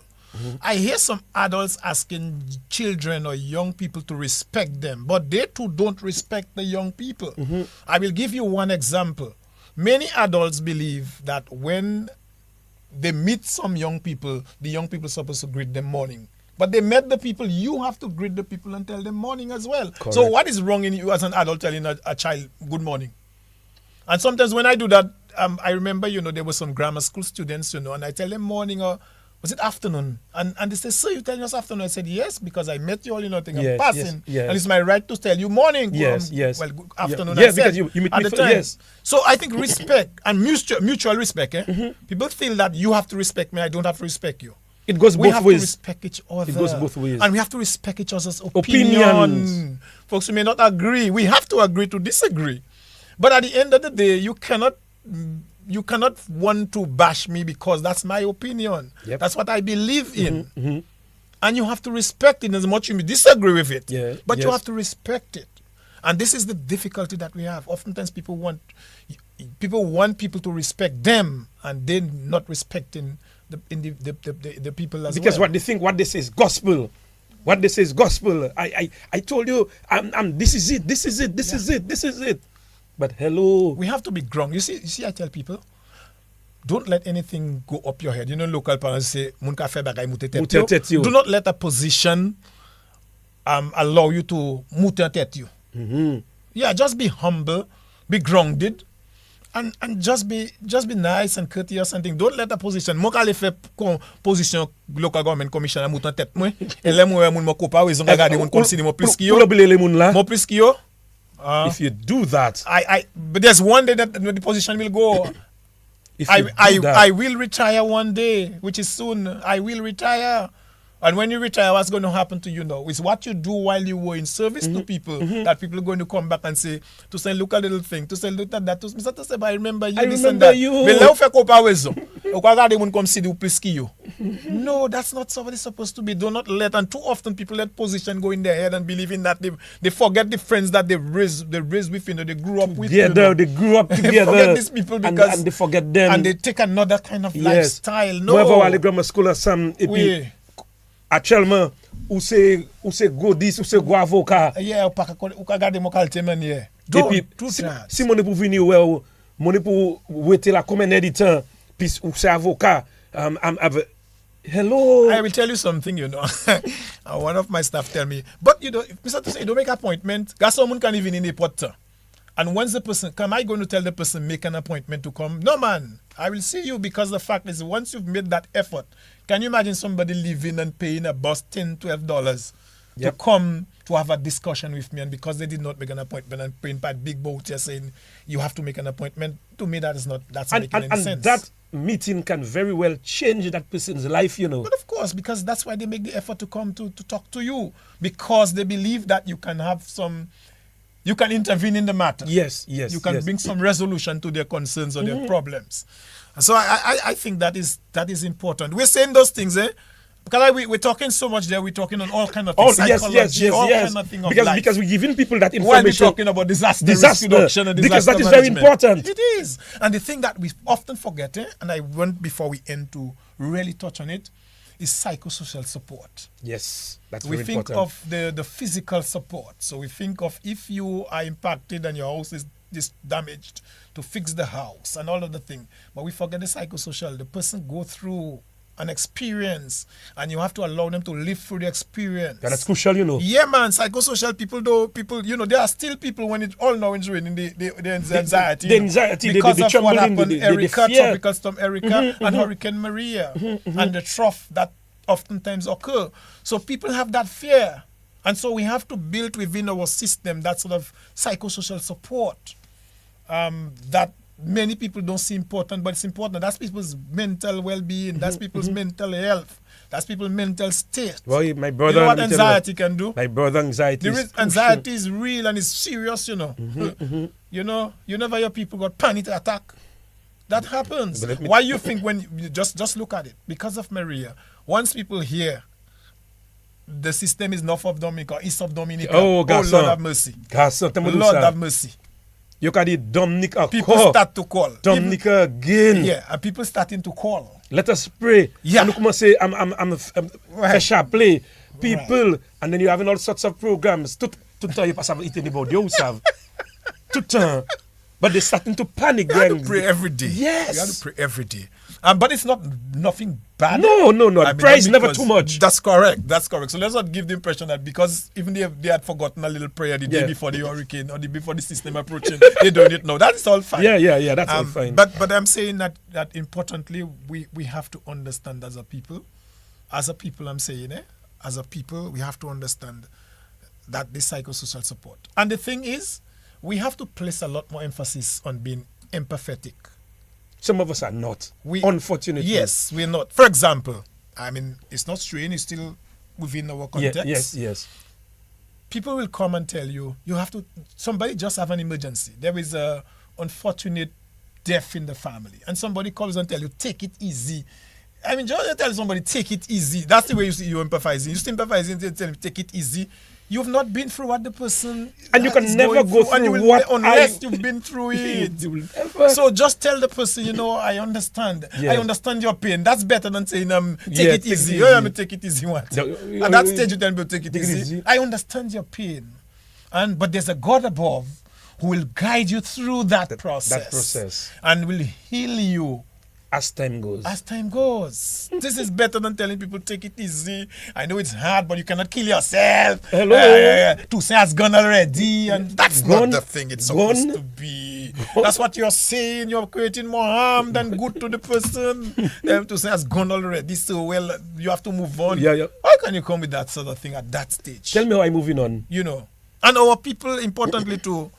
I hear some adults asking children or young people to respect them, but they too don't respect the young people. I will give you one example. Many adults believe that when they meet some young people, the young people are supposed to greet them morning. But they met the people, you have to greet the people and tell them morning as well. Correct. So what is wrong in you as an adult telling a child good morning? And sometimes when I do that, I remember, there were some grammar school students, and I tell them morning or was it afternoon? And they say, sir, you telling us afternoon? I said, yes, because I met you all, I'm passing. Yes. And it's my right to tell you morning. Yes. Well, good afternoon, Yeah, I said, because you meet at me the for- time. yes. So I think respect and mutual respect. People feel that you have to respect me, I don't have to respect you. It goes We both have ways. to respect each other. It goes both ways. And we have to respect each other's Opinions. Folks, we may not agree. We have to agree to disagree. But at the end of the day, you cannot want to bash me because that's my opinion. Yep. That's what I believe in. And you have to respect it as much as you may disagree with it. Yeah, But you yes. have to respect it. And this is the difficulty that we have. Oftentimes people want people to respect them and they're not respecting the people as Because well. what they say is gospel. What they say is gospel. I told you, this is it. But hello. We have to be grounded. You see, I tell people, don't let anything go up your head. Local parents say, "Mun ka fe bagay mute tet Mute tet yo." yo." Do not let a position allow you to mute tet you. Yeah, just be humble, be grounded, and just be nice and courteous and things. Don't let a position. Mo ka le fe position local government commissioner mute tet mwen. E le mwen moun mo kopa we zon gade moun konsini mo plus ki yo. Pull up le moun la. Mo plus ki yo. If you do that, But there's one day that the position will go. if you do that, I will retire one day, which is soon. I will retire. And when you retire, what's going to happen to you now? It's what you do while you were in service to people that people are going to come back and say, to say, look at little thing, to say, look at that. To say, I remember you, this and remember that. you. Me leo fe kopa wezo. Okagade mun come see the upliski you. No, that's not what it's supposed to be. Do not let, and too often people let position go in their head and believing that they forget the friends that they raised with, they grew up with. they grew up together. They forget these people because and they forget them. and they take another kind of Yes. lifestyle. No. Wherever wale grammar school or some Oui. actuellement ou se go dis ou se go avocat. Yeah, ou ka gade mo kalte men yeah. Et puis Tout ça. si mon pour venir mon pour wete la comme un éditeur puis ou se avocat hello. I will tell you something, One of my staff tell me, but if Mr. To say, you don't make appointment, got someone can even in the pot. And once the person, am I going to tell the person, make an appointment to come? No, man. I will see you because the fact is, once you've made that effort, can you imagine somebody leaving and paying a bus $10, $12 to come to have a discussion with me, and because they did not make an appointment and paying by big boat, you're saying you have to make an appointment? To me, that's not making any sense. And that meeting can very well change that person's life, But of course, because that's why they make the effort to come to talk to you, because they believe that you can have you can intervene in the matter. Yes. You can bring some resolution to their concerns or their problems. So I think that is important. We're saying those things, Because we're talking so much there, we're talking on all kind of things, psychology, all kind of thing of life. Because we're giving people that information. Why are we talking about disaster risk reduction and because disaster that is very management? important. It is. And the thing that we often forget, and I want before we end to really touch on it, is psychosocial support. Yes, that's We very think important. of the physical support. So we think of if you are impacted and your house is damaged, to fix the house and all of the thing. But we forget the psychosocial. The person go through an experience, and you have to allow them to live through the experience. Yeah, that's crucial, Yeah, man. Psychosocial people, there are still people when it all now is raining, the anxiety. The anxiety, because the of what trembling, happened, the Erica, fear. Tropical Storm Erica, and Hurricane Maria, and the trough that oftentimes occur. So people have that fear. And so we have to build within our system that sort of psychosocial support that many people don't see important, but it's important. That's people's mental well-being. That's people's mental health. That's people's mental state. Well, my brother, You know what anxiety can do? My brother, anxiety. Anxiety is real and it's serious, You know, you never hear people got panic attack. That happens. Why you think when you just look at it? Because of Maria, once people hear the system is north of Dominica, east of Dominica. Oh, Lord have mercy. Lord have mercy. You can do Dominica People call. start to call. Dominica again. Yeah, and people starting to call. Let us pray. Yeah. And you come and say, I'm Right. a play. People. And then you're having all sorts of programs. Tout temps, you pass eating about you have. Tout temps. But they're starting to panic. You have to pray every day. Yes. You have to pray every day. But it's not nothing bad. No. I mean, Prayer is never because- too much. That's correct. So let's not give the impression that because even if they had forgotten a little prayer the day Yeah. before the hurricane or before the system approaching, they don't it now. That's all fine. Yeah, that's all fine. But I'm saying that importantly, we have to understand as a people, I'm saying, as a people, we have to understand that the psychosocial support. And the thing is, we have to place a lot more emphasis on being empathetic. Some of us are not. Unfortunately. Yes, we're not. For example, I mean, it's not strange, it's still within our context. Yes. People will come and tell you, somebody just have an emergency. There is a unfortunate death in the family. And somebody calls and tell you, take it easy. I mean, just tell somebody, take it easy. That's the way you empathizing. You still empathizing, you tell them, take it easy. You've not been through what the person and you can never go through and you will what unless you've been through it. You will never. So just tell the person, I understand. Yeah. I understand your pain. That's better than saying, take it easy. Take it easy. What? At that stage, you tell me, take it easy. I understand your pain. But there's a God above who will guide you through that process. And will heal you. As time goes. This is better than telling people take it easy. I know it's hard, but you cannot kill yourself. Hello. Toussaint has gone already, and that's not the thing it's supposed to be. That's what you're saying. You're creating more harm than good to the person. Toussaint has gone already, so you have to move on. Yeah. How can you come with that sort of thing at that stage? Tell me how I'm moving on. And our people, importantly too,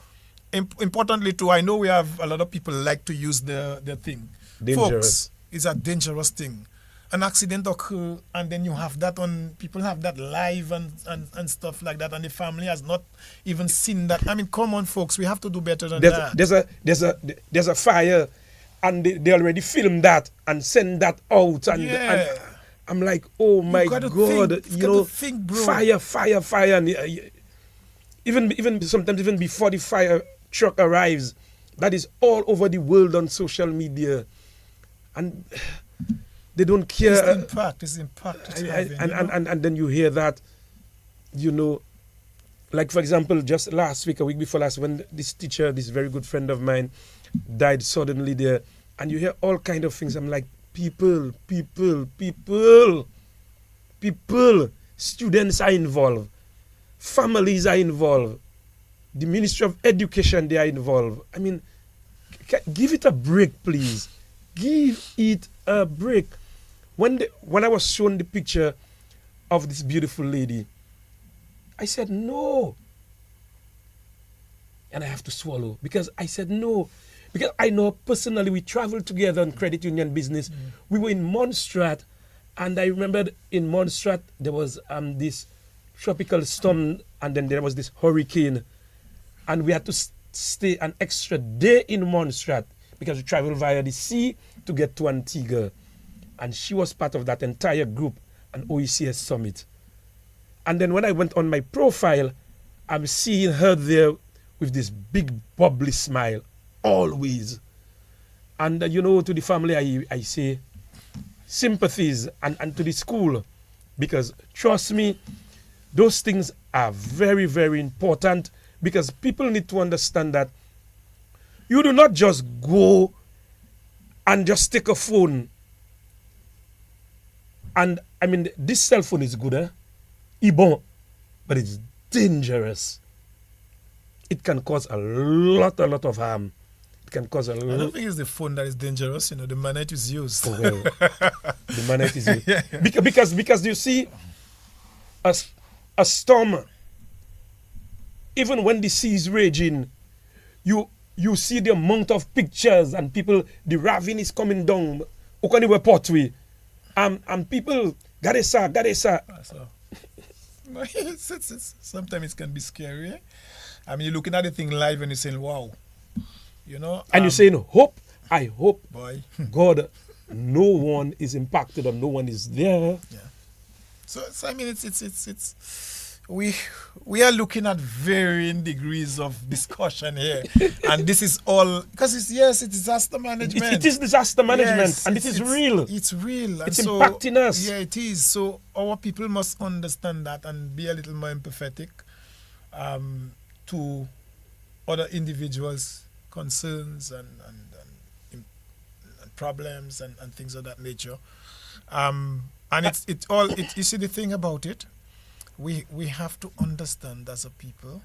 I know we have a lot of people like to use the thing. Dangerous. Folks, it's a dangerous thing. An accident occur, and then you have that people have that live and stuff like that, and the family has not even seen that. I mean, come on, folks, we have to do better than that. There's a fire, and they already filmed that and send that out, and I'm like, oh my God, think, bro. Fire, and even sometimes even before the fire truck arrives, that is all over the world on social media. And they don't care. It's impact. It's having, and then you hear that, like for example, just last week, a week before last, when this teacher, this very good friend of mine, died suddenly there, and you hear all kind of things. I'm like, people, students are involved, families are involved, the Ministry of Education, they are involved. I mean, give it a break, please. Give it a break. When I was shown the picture of this beautiful lady, I said no. And I have to swallow because I said no. Because I know personally, we traveled together on credit union business. We were in Montserrat, and I remembered in Montserrat there was this tropical storm, and then there was this hurricane, and we had to stay an extra day in Montserrat because we traveled via the sea to get to Antigua. And she was part of that entire group, an OECS summit. And then when I went on my profile, I'm seeing her there with this big bubbly smile, always. And to the family, I say sympathies, and to the school, because trust me, those things are very, very important, because people need to understand that you do not just go and just take a phone. And I mean, this cell phone is good, but it's dangerous. It can cause a lot of harm. It can cause a lot. I don't think it's the phone that is dangerous. The manner it is used. Oh, well, the manner it is used. Because you see, a storm, even when the sea is raging, you see the amount of pictures and people, the ravine is coming down. Ukaniwe Portway. And people, Gadesa. Sometimes it can be scary. I mean, you're looking at the thing live and you're saying, wow. And you're saying, I hope, boy. God, no one is impacted or no one is there. Yeah. So I mean, it's we are looking at varying degrees of discussion here, and this is all because it's disaster management. It is disaster management, Yes, and it is real. It's real. And It's impacting us. Yeah, it is. So our people must understand that and be a little more empathetic to other individuals' concerns and problems and things of that nature. And you see the thing about it, we have to understand as a people,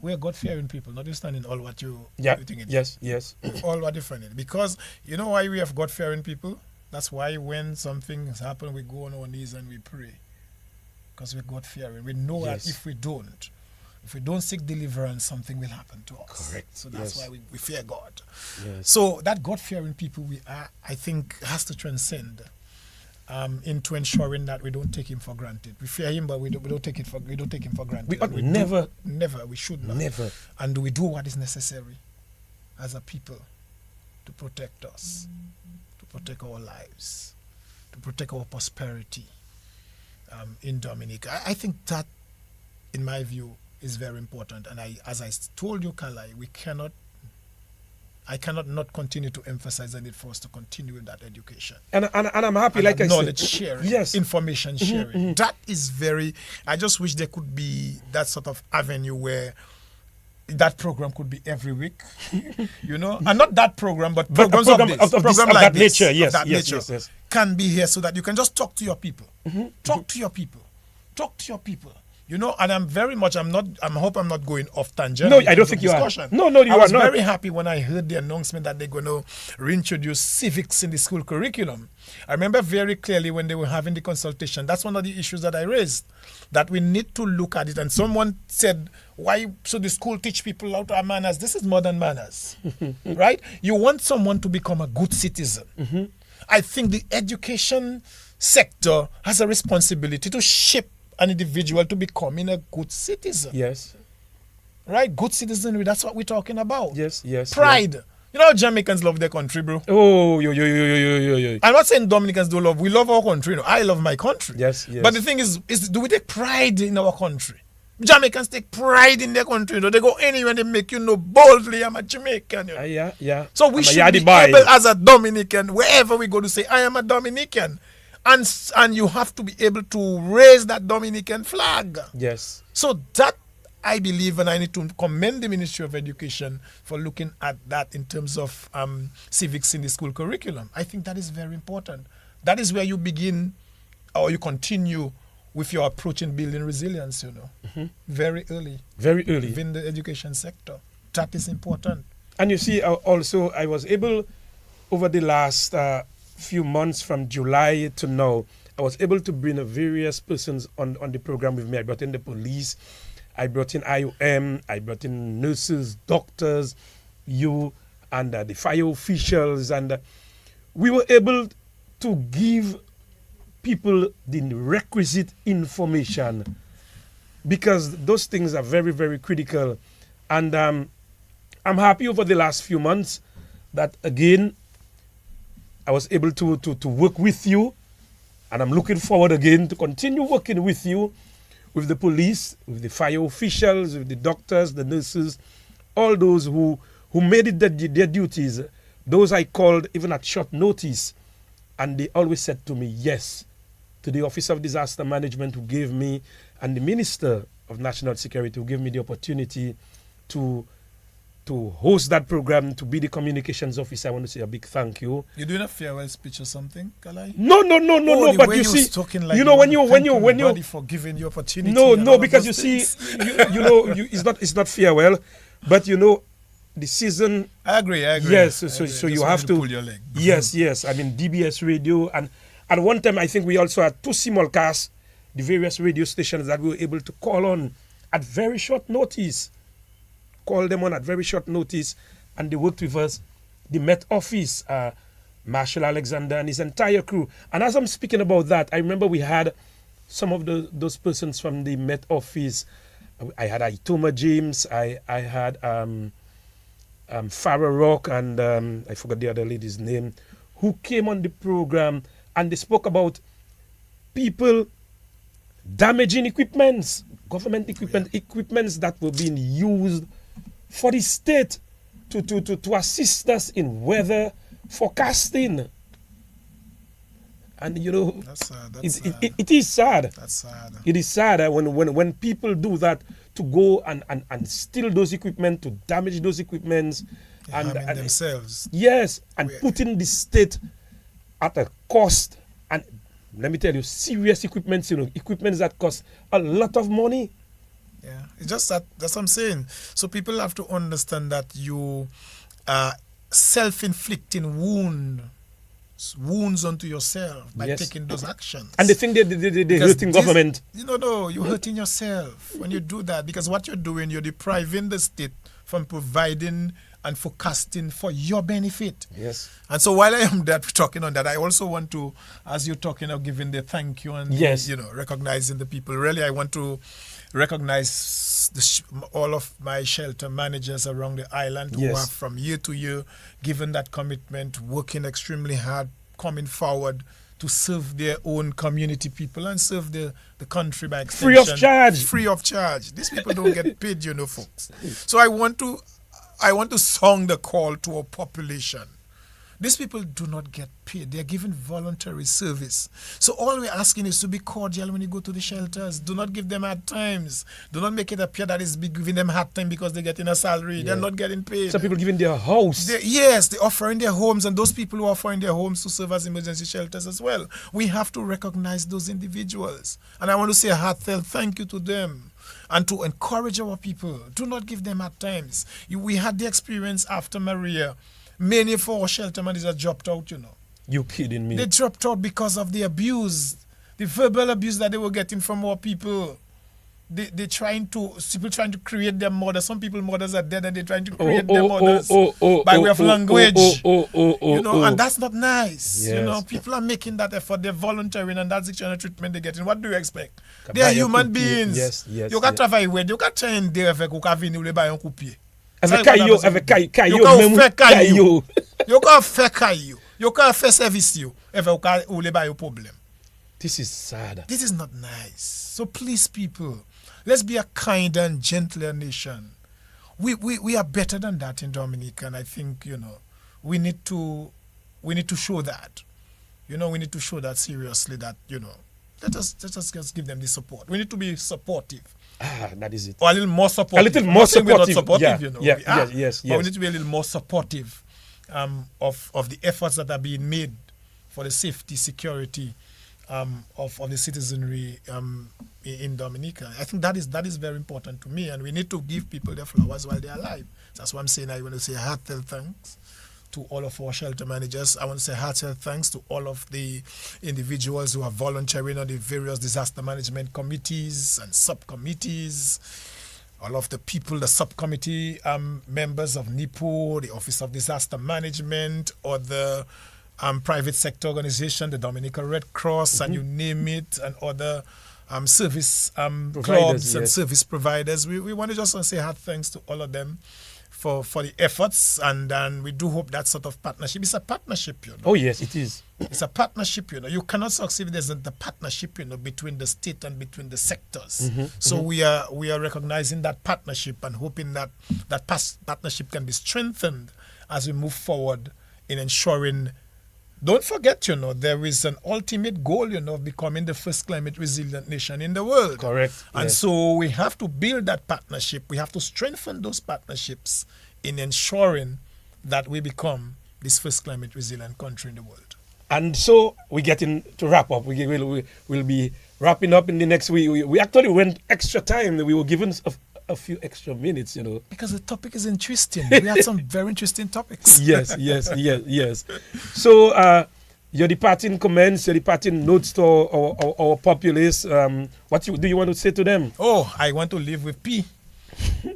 we are God-fearing people, notwithstanding all what you think it is. Yes. All what you find it. Because you know why we have God-fearing people? That's why when something has happened, we go on our knees and we pray. Because we're God-fearing. We know that if we don't seek deliverance, something will happen to us. Correct. So that's why we fear God. Yes. So that God-fearing people we are, I think, has to transcend into ensuring that we don't take Him for granted. We fear Him, but we don't take Him for granted. We ought never. We should not. Never. And we do what is necessary as a people to protect us, to protect our lives, to protect our prosperity in Dominica. I think that, in my view, is very important. And as I told you, Carlisle, I cannot not continue to emphasize the need for us to continue with that education. And I'm happy, and like I said. knowledge sharing, Yes. information sharing. That is very, I just wish there could be that sort of avenue where that program could be every week, you know, and not that program, but programs program of this, of program that like this, nature, of yes, that yes, nature yes. can be here so that you can just talk to your people, talk to your people. You know, and I hope I'm not going off tangent. No, I don't think you are. No, you are not. I was very happy when I heard the announcement that they're going to reintroduce civics in the school curriculum. I remember very clearly when they were having the consultation. That's one of the issues that I raised, that we need to look at it. And someone said, why should the school teach people how to have manners? This is modern manners, right? You want someone to become a good citizen. I think the education sector has a responsibility to shape an individual to becoming a good citizen. Yes. Right? Good citizenry, that's what we're talking about. Yes. Pride. You know how Jamaicans love their country, bro? Oh, yo. I'm not saying Dominicans don't love. We love our country. No, I love my country. Yes. But the thing is do we take pride in our country? Jamaicans take pride in their country. You know? They go anywhere and they make you know boldly, I'm a Jamaican. You know? Yeah. So we should be able as a Dominican, wherever we go, to say, I am a Dominican. And you have to be able to raise that Dominican flag. Yes. So that, I believe, and I need to commend the Ministry of Education for looking at that in terms of civics in the school curriculum. I think that is very important. That is where you begin or you continue with your approach in building resilience, you know, very early. Within the education sector. That is important. And you see, also, I was able, over the last few months from July to now, I was able to bring various persons on the program with me. I brought in the police, I brought in IOM, I brought in nurses, doctors, and the fire officials, and we were able to give people the requisite information, because those things are very, very critical. And I'm happy over the last few months that, again, I was able to work with you, and I'm looking forward again to continue working with you, with the police, with the fire officials, with the doctors, the nurses, all those who made it their duties, those I called even at short notice, and they always said to me, yes, to the Office of Disaster Management, who gave me, and the Minister of National Security, who gave me the opportunity to host that program, to be the communications officer. I want to say a big thank you. You're doing a farewell speech or something, Carlisle? No. But you see, like you know, when you for giving you opportunity. No, because you see, it's not farewell, but you know, the season. I agree. Yes, so you have to pull your leg. Yes. I mean, DBS radio, and at one time I think we also had 2 simulcasts, the various radio stations that we were able to call on at very short notice. Call them on at very short notice, and they worked with us. The Met Office, Marshal Alexander and his entire crew. And as I'm speaking about that, I remember we had some of those persons from the Met Office. I had Itoma James, I had Farah Rock, and I forgot the other lady's name, who came on the program and they spoke about people damaging equipments, government equipments that were being used for the state to assist us in weather forecasting. And That's sad. it is sad. That's sad. It is sad when people do that, to go and steal those equipment, to damage those equipments, and themselves. Yes, and putting the state at a cost. And let me tell you, serious equipment, equipment that cost a lot of money. Yeah, it's just that's what I'm saying. So people have to understand that you are self-inflicting wounds onto yourself by taking those actions. And they think they're hurting government. No, you're hurting yourself when you do that, because what you're doing, you're depriving the state from providing and forecasting for your benefit. Yes. And so while I am talking on that, I also want to, as you're talking of giving the thank you and recognizing the people, really I want to recognize all of my shelter managers around the island who have from year to year given that commitment, working extremely hard, coming forward to serve their own community people and serve the country by extension. Free of charge. Free of charge. These people don't get paid, folks. So I want to sound the call to our population. These people do not get paid. They are given voluntary service. So all we're asking is to be cordial when you go to the shelters. Do not give them hard times. Do not make it appear that it's giving them hard time because they're getting a salary. Yeah. They're not getting paid. Some people giving their house. They're offering their homes, and those people who are offering their homes to serve as emergency shelters as well. We have to recognize those individuals. And I want to say a heartfelt thank you to them. And to encourage our people, do not give them hard times. We had the experience after Maria. Many of our shelter managers dropped out, You kidding me? They dropped out because of the abuse, the verbal abuse that they were getting from our people. People trying to create their mothers. Some people mothers are dead and they're trying to create their mothers by way of language. And that's not nice. Yes. People are making that effort. They're volunteering, and that's the kind of treatment they're getting. What do you expect? They are human beings. Yes. You can travailler with. You can try and do avec ou ka venir le bayon coupier. Avec caillou. You can faire caillou. You can faire caillou. You can faire service you. Avec ou le bayon problem. This is sad. This is not nice. So please, people, let's be a kind and gentler nation. We are better than that in Dominica, and I think we need to show that. We need to show that seriously. That let us just give them the support. We need to be supportive. That is it. Or a little more supportive. A little more supportive. We're not supportive, Yes. But we need to be a little more supportive of the efforts that are being made for the safety, security of the citizenry in Dominica. I think that is very important to me, and we need to give people their flowers while they're alive. That's what I'm saying. I want to say heartfelt thanks to all of our shelter managers. I want to say heartfelt thanks to all of the individuals who are volunteering on the various disaster management committees and subcommittees, all of the people, the subcommittee members of NIPO, the Office of Disaster Management, or the private sector organization, the Dominica Red Cross, and you name it, and other service clubs and service providers. We want to just say hard thanks to all of them for the efforts, and we do hope that sort of partnership. It's a partnership, Oh yes, it is. It's a partnership, You cannot succeed if there's the partnership, between the state and between the sectors. So we are recognizing that partnership and hoping that partnership can be strengthened as we move forward in ensuring. Don't forget, there is an ultimate goal, of becoming the first climate resilient nation in the world. Correct. And so we have to build that partnership. We have to strengthen those partnerships in ensuring that we become this first climate resilient country in the world. And so we're getting to wrap up. We'll be wrapping up in the next week. We actually went extra time. We were given a few extra minutes, Because the topic is interesting. We had some very interesting topics. Yes. So your departing comments, your departing notes to our populace, what do you want to say to them? Oh, I want to live with P.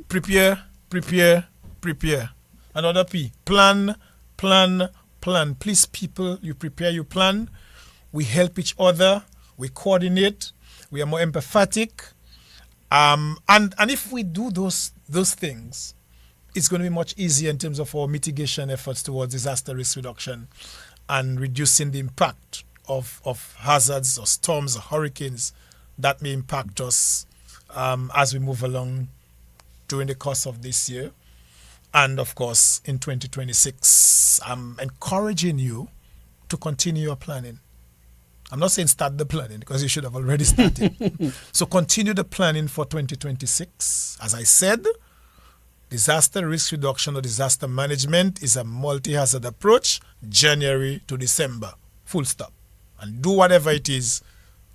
Prepare. Another P. Plan. Please, people, you prepare, you plan. We help each other. We coordinate. We are more empathetic. And if we do those things, it's going to be much easier in terms of our mitigation efforts towards disaster risk reduction and reducing the impact of hazards or storms or hurricanes that may impact us as we move along during the course of this year. And of course, in 2026, I'm encouraging you to continue your planning. I'm not saying start the planning because you should have already started. So continue the planning for 2026. As I said, disaster risk reduction or disaster management is a multi-hazard approach, January to December, full stop. And do whatever it is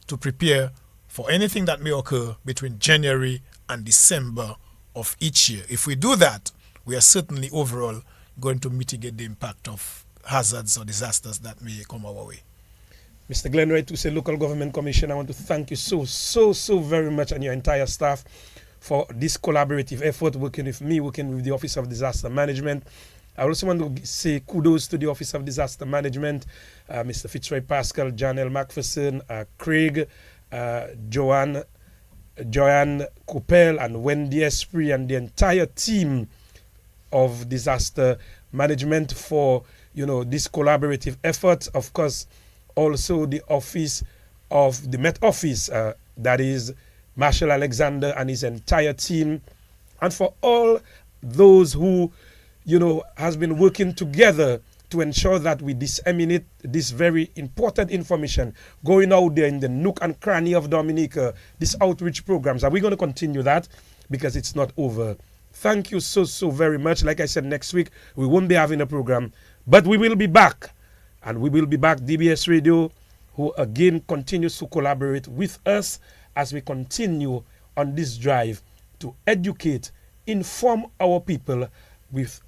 to prepare for anything that may occur between January and December of each year. If we do that, we are certainly overall going to mitigate the impact of hazards or disasters that may come our way. Mr. Glenroy Toucey, Local Government Commissioner, I want to thank you so very much and your entire staff for this collaborative effort, working with me, working with the Office of Disaster Management. I also want to say kudos to the Office of Disaster Management, Mr. Fitzroy Pascal, Janelle McPherson, Craig, Joanne Coppel, and Wendy Esprit, and the entire team of disaster management for this collaborative effort. Of course, also the office of the Met Office, that is Marshall Alexander and his entire team, and for all those who has been working together to ensure that we disseminate this very important information going out there in the nook and cranny of Dominica, these outreach programs. Are we going to continue that? Because it's not over. Thank you so very much. Like I said, next week we won't be having a program, but we will be back. And we will be back, DBS Radio, who again continues to collaborate with us as we continue on this drive to educate, inform our people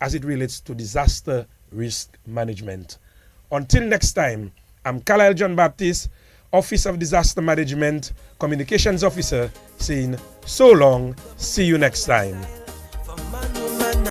as it relates to disaster risk management. Until next time, I'm Carlisle JnoBaptiste, Office of Disaster Management, Communications Officer, saying so long, see you next time.